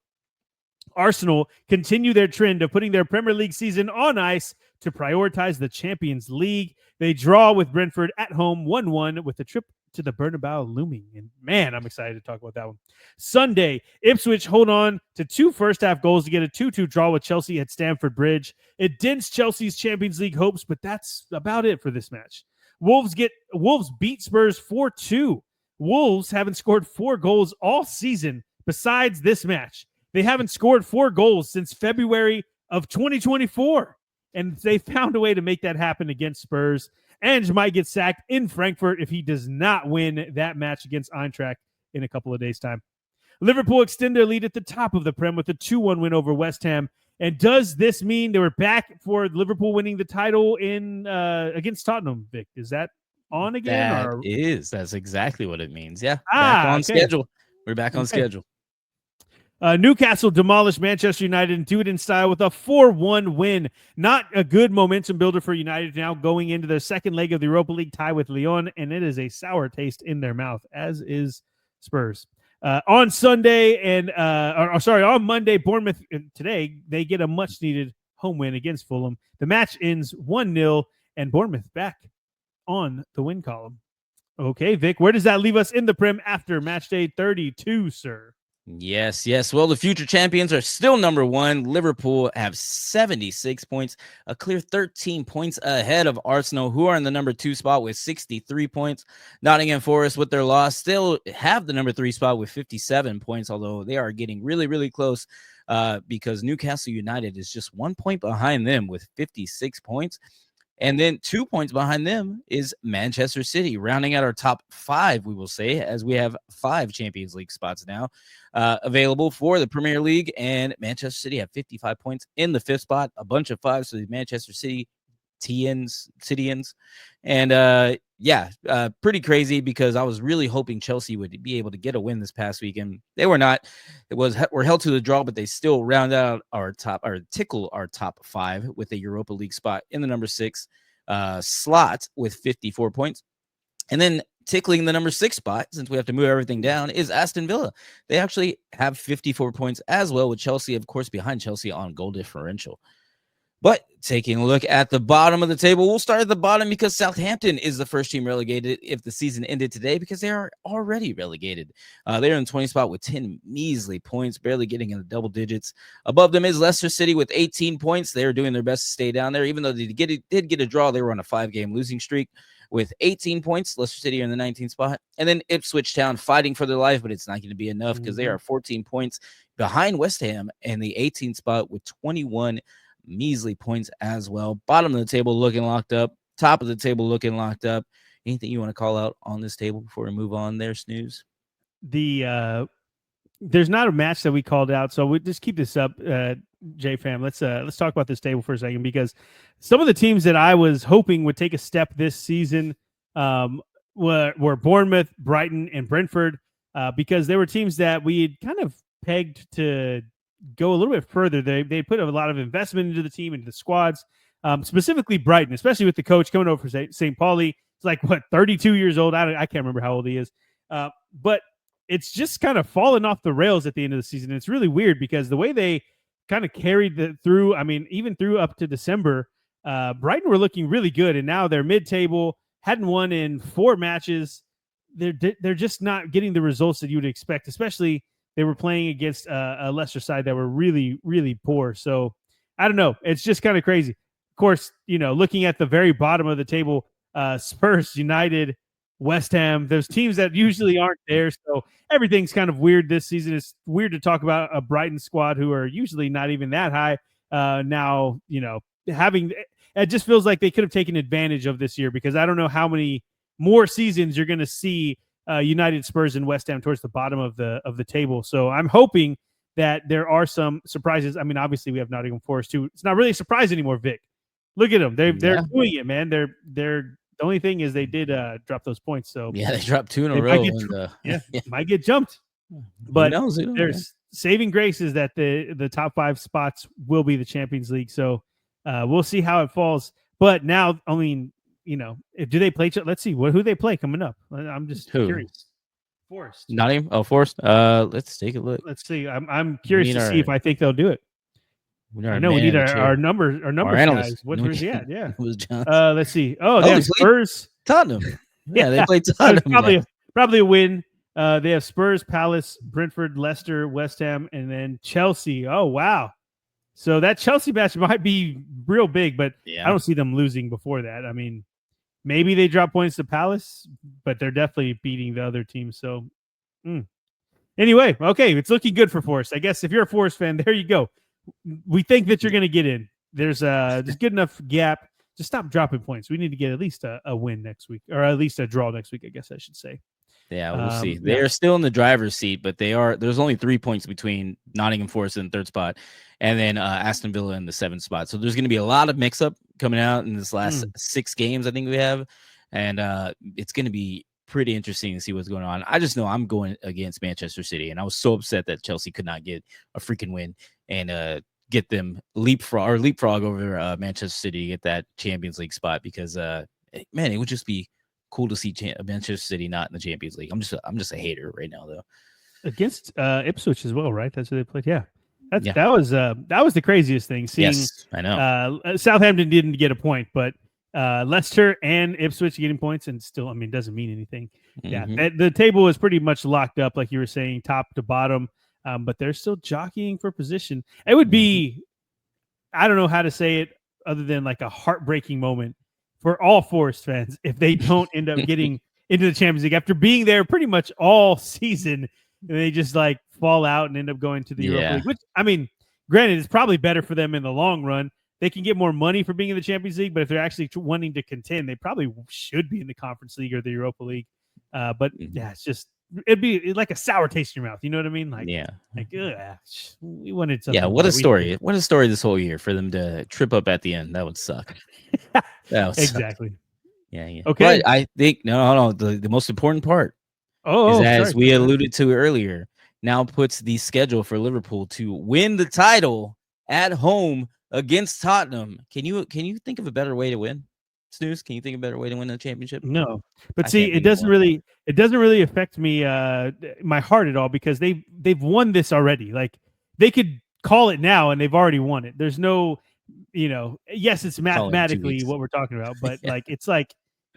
Arsenal continue their trend of putting their Premier League season on ice to prioritize the Champions League. They draw with Brentford at home 1-1 with a trip to the Bernabeu looming. And man, I'm excited to talk about that one. Sunday, Ipswich hold on to 2 first-half goals to get a 2-2 draw with Chelsea at Stamford Bridge. It dents Chelsea's Champions League hopes, but that's about it for this match. Wolves beat Spurs 4-2. Wolves haven't scored 4 goals all season besides this match. They haven't scored 4 goals since February of 2024, and they found a way to make that happen against Spurs. Ange might get sacked in Frankfurt if he does not win that match against Eintracht in a couple of days' time. Liverpool extend their lead at the top of the Prem with a 2-1 win over West Ham. And does this mean they were back for Liverpool winning the title in against Tottenham, Vic? Is that on again? That's exactly what it means. Yeah, back on schedule. We're back on schedule. Newcastle demolished Manchester United and do it in style with a 4-1 win. Not a good momentum builder for United now going into their second leg of the Europa League tie with Lyon, and it is a sour taste in their mouth, as is Spurs. On Monday, Bournemouth today, they get a much-needed home win against Fulham. The match ends 1-0, and Bournemouth back on the win column. Okay, Vic, where does that leave us in the Prem after match day 32, sir? Yes. Well, the future champions are still number 1. Liverpool have 76 points, a clear 13 points ahead of Arsenal, who are in the number 2 spot with 63 points. Nottingham Forest, with their loss, still have the number 3 spot with 57 points, although they are getting really, really close because Newcastle United is just 1 point behind them with 56 points. And then 2 points behind them is Manchester City, rounding out our top 5, we will say, as we have 5 Champions League spots now available for the Premier League. And Manchester City have 55 points in the 5th spot, a bunch of 5s, so the Manchester Cityans. And pretty crazy because I was really hoping Chelsea would be able to get a win this past weekend. They were not. We're held to the draw, but they still round out tickle our top 5 with a Europa League spot in the number 6 slot with 54 points. And then tickling the number 6 spot, since we have to move everything down, is Aston Villa. They actually have 54 points as well, with Chelsea, of course, behind Chelsea on goal differential. But taking a look at the bottom of the table, we'll start at the bottom because Southampton is the first team relegated if the season ended today because they are already relegated. They're in the 20th spot with 10 measly points, barely getting in the double digits. Above them is Leicester City with 18 points. They're doing their best to stay down there. Even though they did get a draw, they were on a 5-game losing streak with 18 points. Leicester City are in the 19th spot. And then Ipswich Town fighting for their life, but it's not going to be enough because they are 14 points behind West Ham in the 18th spot with 21 measly points as well. Bottom of the table looking locked up. Top of the table looking locked up. Anything you want to call out on this table before we move on there, Snooze? There's not a match that we called out, so we'll just keep this up, J-Fam. Let's talk about this table for a second because some of the teams that I was hoping would take a step this season were Bournemouth, Brighton, and Brentford because they were teams that we had kind of pegged to go a little bit further. They put a lot of investment into the team, into the squads, specifically Brighton, especially with the coach coming over for St. Pauli. It's like, 32 years old? I can't remember how old he is. But it's just kind of fallen off the rails at the end of the season. It's really weird because the way they kind of carried through, even through up to December, Brighton were looking really good. And now they're mid-table, hadn't won in 4 matches. They're just not getting the results that you would expect, especially they were playing against a Leicester side that were really, really poor. So I don't know. It's just kind of crazy. Of course, looking at the very bottom of the table, Spurs, United, West Ham, those teams that usually aren't there. So everything's kind of weird this season. It's weird to talk about a Brighton squad who are usually not even that high. Now, it just feels like they could have taken advantage of this year because I don't know how many more seasons you're going to see United, Spurs, and West Ham towards the bottom of the table. So I'm hoping that there are some surprises. Obviously we have Nottingham Forest too. It's not really a surprise anymore, Vic. Look at them. They're doing it, man. They're the only thing is they did drop those points. So yeah, they dropped 2 in a row. Might get jumped. But there's saving grace is that the top 5 spots will be the Champions League. So we'll see how it falls. But now, do they play? Let's see who they play coming up. I'm just curious. Forest. Nottingham. Oh, Forest. Let's take a look. Let's see. I'm curious to see if I think they'll do it. I know we need our numbers analyst. guys. Where's he at? Yeah. It was John. Let's see. Oh, they have Spurs. Tottenham. Yeah, they play So Tottenham it's next. probably a win. They have Spurs, Palace, Brentford, Leicester, West Ham, and then Chelsea. Oh, wow. So that Chelsea match might be real big, but I Yeah. don't see them losing before that. I mean, maybe they drop points to Palace, but they're definitely beating the other team. So, anyway, okay, it's looking good for Forest. I guess if you're a Forest fan, there you go. We think that you're going to get in. There's good enough gap. Just stop dropping points. We need to get at least a win next week, or at least a draw next week, I guess I should say. Yeah, we'll see. Yeah. They are still in the driver's seat, but there's only 3 points between Nottingham Forest in the 3rd spot and then Aston Villa in the 7th spot. So there's going to be a lot of mix-up coming out in this last 6 games I think we have, and it's going to be pretty interesting to see what's going on. I just know I'm going against Manchester City, and I was so upset that Chelsea could not get a freaking win and get them leapfrog over Manchester City to get that Champions League spot because, man, it would just be cool to see Manchester City not in the Champions League. I'm just a hater right now, though. Against Ipswich as well, right? That's who they played. Yeah, Yeah. that was the craziest thing. Seeing, Yes, I know. Southampton didn't get a point, but Leicester and Ipswich getting points, and still, I mean, doesn't mean anything. Yeah, the table is pretty much locked up, like you were saying, top to bottom. But they're still jockeying for position. It would be, I don't know how to say it other than like a heartbreaking moment for all Forest fans if they don't end up getting into the Champions League after being there pretty much all season, and they just like fall out and end up going to the Europa League. Which, I mean, granted, it's probably better for them in the long run. They can get more money for being in the Champions League, but if they're actually wanting to contend, they probably should be in the Conference League or the Europa League. But yeah, it'd be like a sour taste in your mouth. You know what I mean? Like, we wanted something. Yeah, what a story! What a story this whole year for them to trip up at the end. That would suck. Exactly. Yeah. Okay. But I think no. The most important part is, as we alluded to earlier, now puts the schedule for Liverpool to win the title at home against Tottenham. Can you think of a better way to win? Snooze, can you think of a better way to win the championship? No, but see, it doesn't really affect me, my heart at all, because they've won this already. Like, they could call it now and they've already won it. There's no, yes, it's mathematically what we're talking about, but it's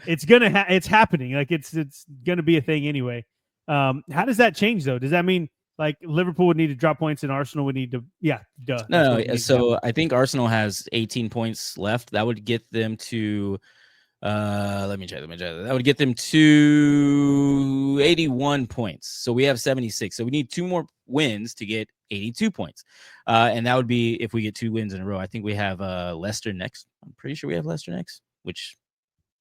it's happening. Like it's gonna be a thing anyway. How does that change though? Does that mean like Liverpool would need to drop points and Arsenal would need to? Yeah, duh. No. So I think Arsenal has 18 points left. That would get them to. Let me check. That would get them to 81 points. So we have 76. So we need 2 more wins to get 82 points. And that would be if we get 2 wins in a row. I think we have Leicester next. I'm pretty sure we have Leicester next, which.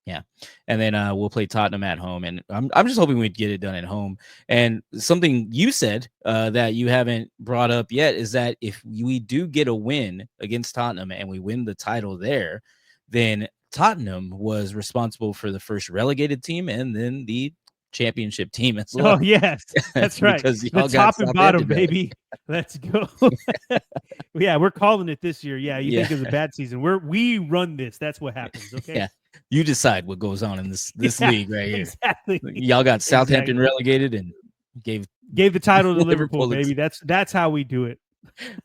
Yeah. And then we'll play Tottenham at home. And I'm just hoping we'd get it done at home. And something you said that you haven't brought up yet is that if we do get a win against Tottenham and we win the title there, then Tottenham was responsible for the first relegated team and then the championship team as well. Oh, yes. That's right. Because the top and bottom, baby. Let's go. Yeah, we're calling it this year. Yeah, you think it's a bad season. We run this. That's what happens. Okay. Yeah. You decide what goes on in this league right here. Exactly. Y'all got Southampton relegated and gave the title to Liverpool, baby. That's how we do it.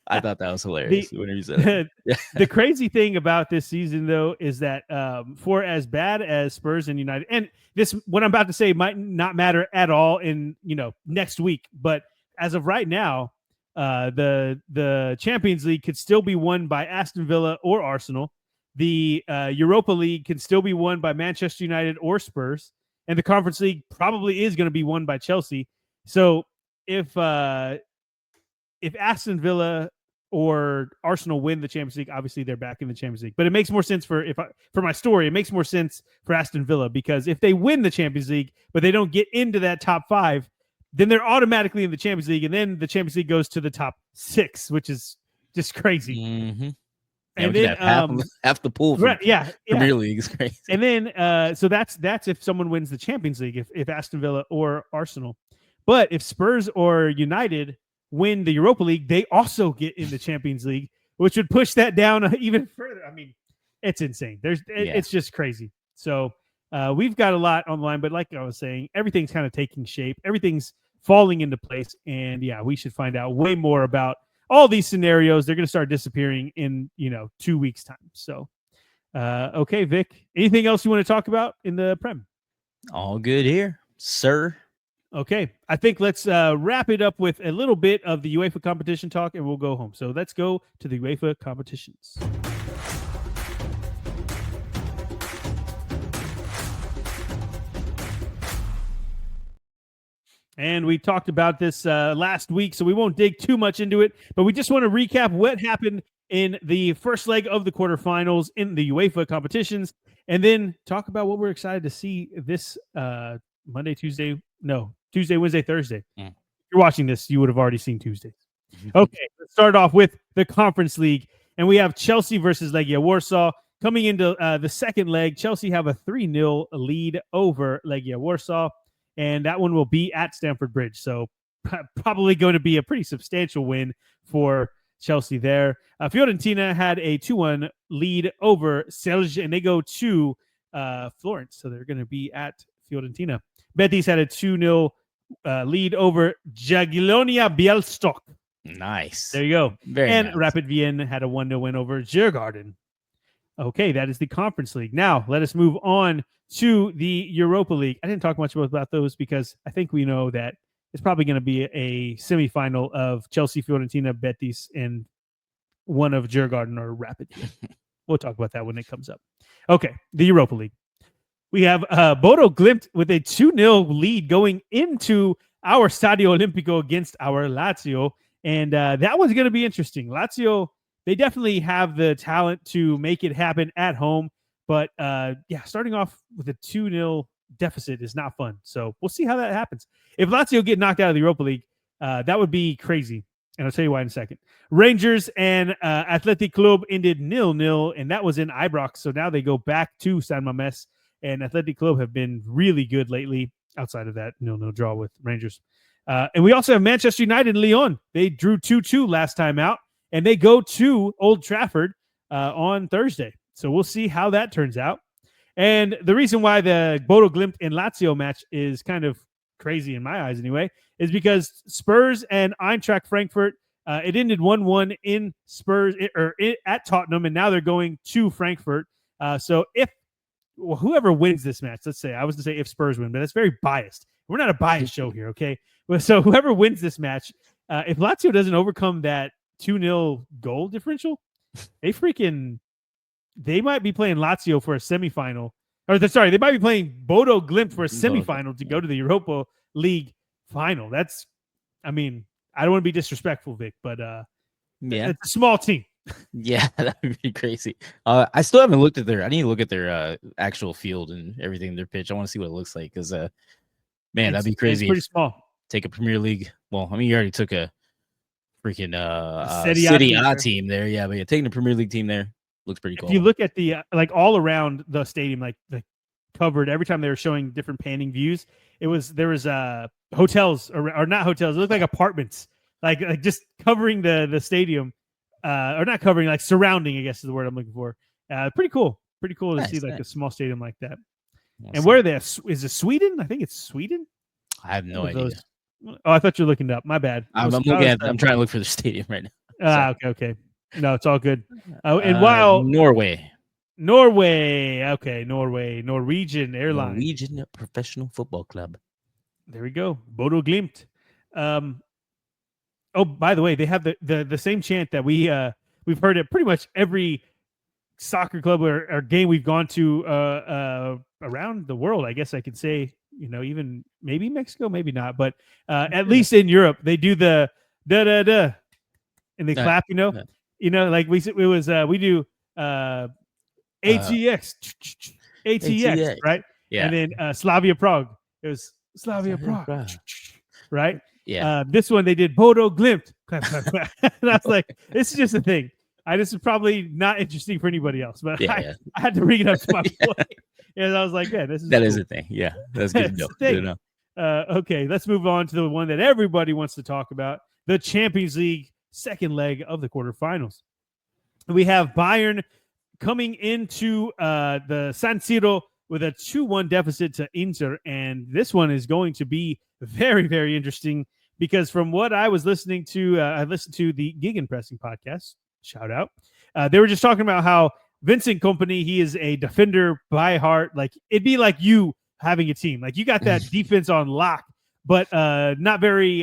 I thought that was hilarious when you said it. The crazy thing about this season, though, is that for as bad as Spurs and United, and this what I'm about to say might not matter at all in next week, but as of right now, the Champions League could still be won by Aston Villa or Arsenal. The Europa League can still be won by Manchester United or Spurs, and the Conference League probably is going to be won by Chelsea. So if Aston Villa or Arsenal win the Champions League, obviously they're back in the Champions League. But it makes more sense for my story. It makes more sense for Aston Villa, because if they win the Champions League but they don't get into that top 5, then they're automatically in the Champions League, and then the Champions League goes to the top 6, which is just crazy. Mm-hmm. And then half the pool for Premier League is crazy. And then so that's if someone wins the Champions League, if Aston Villa or Arsenal. But if Spurs or United win the Europa League, they also get in the Champions League, which would push that down even further. I mean, it's insane. It's just crazy. So we've got a lot on the line, but like I was saying, everything's kind of taking shape. Everything's falling into place. And we should find out way more about all these scenarios. They're going to start disappearing in 2 weeks time. So okay, Vic, anything else you want to talk about in the Prem? All good here, sir. Okay, I think let's wrap it up with a little bit of the UEFA competition talk, and we'll go home. So let's go to the UEFA competitions. And we talked about this last week, so we won't dig too much into it, but we just want to recap what happened in the first leg of the quarterfinals in the UEFA competitions, and then talk about what we're excited to see this Tuesday, Wednesday, Thursday. If you're watching this, you would have already seen Tuesdays. Okay, let's start off with the Conference League, and we have Chelsea versus Legia Warsaw. Coming into the second leg, Chelsea have a 3-0 lead over Legia Warsaw, and that one will be at Stamford Bridge. So probably going to be a pretty substantial win for Chelsea there. Fiorentina had a 2-1 lead over Celje, and they go to Florence. So they're going to be at Fiorentina. Betis had a 2-0 lead over Jagiellonia Białystok. Nice. There you go. Very and nice. Rapid Vienna had a 1-0 win over Djurgården. Okay, that is the Conference League. Now, let us move on to the Europa League. I didn't talk much about those because I think we know that it's probably going to be a semifinal of Chelsea, Fiorentina, Betis, and one of Djurgården or Rapid. We'll talk about that when it comes up. Okay, the Europa League. We have Bodo Glimt with a 2-0 lead going into our Stadio Olimpico against our Lazio, and that one's going to be interesting. Lazio, they definitely have the talent to make it happen at home. But starting off with a 2-0 deficit is not fun. So we'll see how that happens. If Lazio get knocked out of the Europa League, that would be crazy. And I'll tell you why in a second. Rangers and Athletic Club ended 0-0, and that was in Ibrox. So now they go back to San Mamés, and Athletic Club have been really good lately outside of that 0-0 draw with Rangers. And we also have Manchester United and Lyon. They drew 2-2 last time out, and they go to Old Trafford on Thursday. So we'll see how that turns out. And the reason why the Bodo Glimt and Lazio match is kind of crazy in my eyes anyway is because Spurs and Eintracht Frankfurt, it ended 1-1 in Spurs at Tottenham, and now they're going to Frankfurt. So if whoever wins this match, let's say, I was going to say if Spurs win, but that's very biased. We're not a biased show here, okay? So whoever wins this match, if Lazio doesn't overcome that 2-0 goal differential, they might be playing Lazio for a semifinal. They might be playing Bodo Glimt for a semifinal to go to the Europa League final. I don't want to be disrespectful, Vic, but it's a small team. Yeah, that would be crazy. I still haven't looked at I need to look at their actual field and everything, their pitch. I want to see what it looks like because, that'd be crazy. It's pretty small. Take a Premier League. Well, you already took a freaking Serie A team there. Yeah, but taking a Premier League team there looks pretty cool. If you look at the all around the stadium, like the covered every time they were showing different panning views, there was hotels or not hotels. It looked like apartments, like just covering the stadium, or not covering, like surrounding, I guess is the word I'm looking for. Pretty cool. Pretty cool to see a small stadium like that. And where are they? Is it Sweden? I think it's Sweden. I have no idea. Oh, I thought you were looking it up. My bad. I'm trying to look for the stadium right now. Okay. No, it's all good. And while Norway. Okay, Norwegian Airlines. Norwegian Professional Football Club. There we go. Bodo Glimt. By the way, they have the same chant that we've heard at pretty much every soccer club or game we've gone to around the world. I guess I could say, even maybe Mexico, maybe not, but at least in Europe, they do the da da da, and they clap. Like we do ATX, ATX, right? Yeah. And then Slavia Prague. It was Slavia Prague, right? Yeah. This one they did Bodo Glimt. Clap, clap, clap. And I was like, this is just a thing. This is probably not interesting for anybody else, but I had to bring it up to my point. And I was like, this is a thing. Yeah, that's good to know. Okay, let's move on to the one that everybody wants to talk about, the Champions League second leg of the quarterfinals. We have Bayern coming into the San Siro with a 2-1 deficit to Inter, and this one is going to be very, very interesting because from what I was listening to, I listened to the Gegenpressing podcast, shout out. They were just talking about how Vincent Kompany, he is a defender by heart. Like, it'd be like you having a team. Like you got that defense on lock, but not very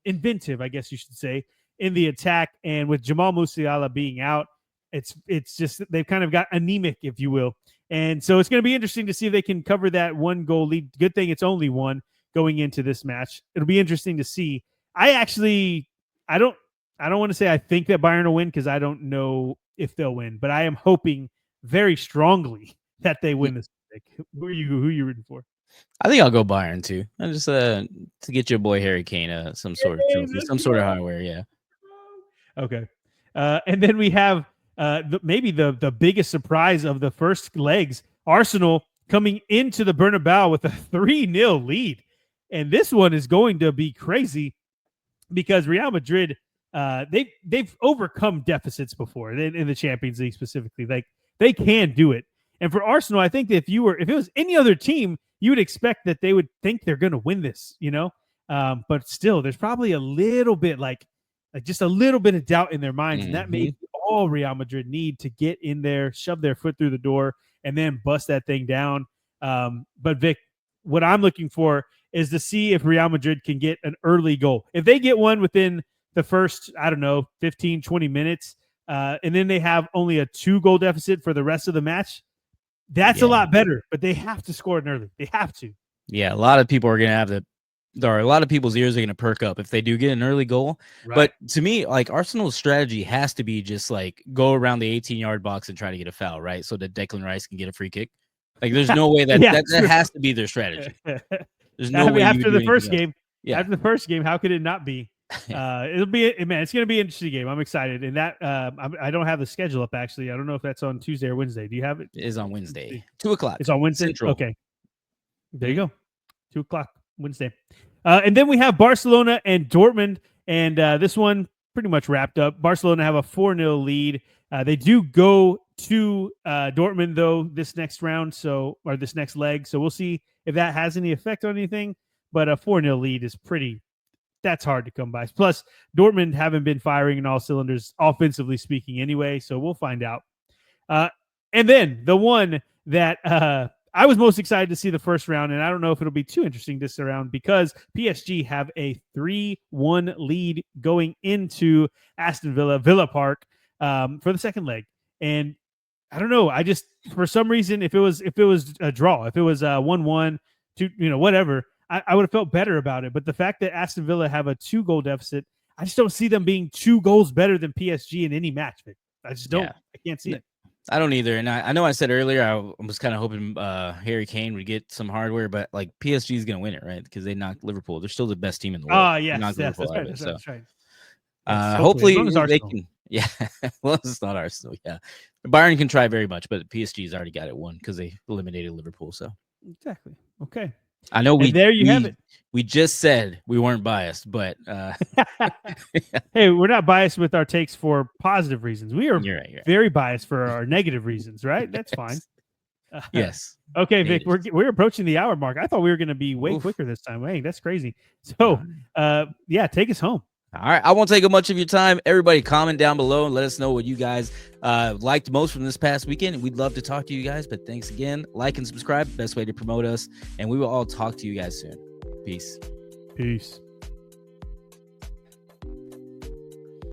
inventive, I guess you should say, in the attack. And with Jamal Musiala being out, it's just they've kind of got anemic, if you will. And so it's going to be interesting to see if they can cover that 1-goal lead. Good thing it's only one going into this match. It'll be interesting to see. I don't want to say I think that Bayern will win because I don't know if they'll win, but I am hoping very strongly that they win this. Who are you rooting for? I think I'll go Bayern too. I just to get your boy Harry Kane some sort of trophy, some sort of hardware. Yeah. Okay. And then we have maybe the biggest surprise of the first legs, Arsenal coming into the Bernabeu with a 3-0 lead. And this one is going to be crazy because Real Madrid, they've overcome deficits before in the Champions League specifically. Like they can do it. And for Arsenal, I think that if it was any other team, you would expect that they would think they're going to win this, but still there's probably a little bit like just a little bit of doubt in their minds. And that may be all Real Madrid need to get in there, shove their foot through the door and then bust that thing down. But Vic, what I'm looking for is to see if Real Madrid can get an early goal. If they get one within the first, 15, 20 minutes, and then they have only a 2-goal deficit for the rest of the match, that's a lot better, but they have to score it early. They have to. Yeah, a lot of people are going to have a lot of people's ears are going to perk up if they do get an early goal. Right. But to me, like Arsenal's strategy has to be just like go around the 18-yard box and try to get a foul, right? So that Declan Rice can get a free kick. Like there's no way that that has to be their strategy. There's no way after the first game. Yeah. After the first game, how could it not be? It's going to be an interesting game. I'm excited. And that I don't have the schedule up actually. I don't know if that's on Tuesday or Wednesday. Do you have it? It is on Wednesday. 2:00. It's on Wednesday. Central. Okay. There you go. 2:00 Wednesday. And then we have Barcelona and Dortmund. And this one pretty much wrapped up. Barcelona have a 4-0 lead. They do go to Dortmund though this next round, or this next leg. So we'll see if that has any effect on anything. But a 4-0 lead is that's hard to come by. Plus, Dortmund haven't been firing in all cylinders, offensively speaking, anyway. So we'll find out. And then the one that I was most excited to see the first round, and I don't know if it'll be too interesting this round because PSG have a 3-1 lead going into Aston Villa Park for the second leg. And I don't know. I just for some reason, if it was a draw, if it was 1-1, 2, whatever. I would have felt better about it. But the fact that Aston Villa have a 2-goal deficit, I just don't see them being 2 goals better than PSG in any match. I just don't. Yeah. I can't see it. I don't either. And I know I said earlier I was kind of hoping Harry Kane would get some hardware, but like PSG is going to win it, right? Because they knocked Liverpool. They're still the best team in the world. Yes, that's right. That's right. Hopefully they can. Yeah, well, it's not Arsenal. Yeah, Bayern can try very much, but PSG's already got it won because they eliminated Liverpool. So exactly. Okay. I know have it. We just said we weren't biased, but hey, we're not biased with our takes for positive reasons. We are you're right. Very biased for our negative reasons, right? That's fine. Yes. Okay, Vic, we're approaching the hour mark. I thought we were going to be way quicker this time. Hey, that's crazy. So, take us home. All right. I won't take up much of your time. Everybody comment down below and let us know what you guys liked most from this past weekend. We'd love to talk to you guys, but thanks again. Like and subscribe. Best way to promote us. And we will all talk to you guys soon. Peace. Peace.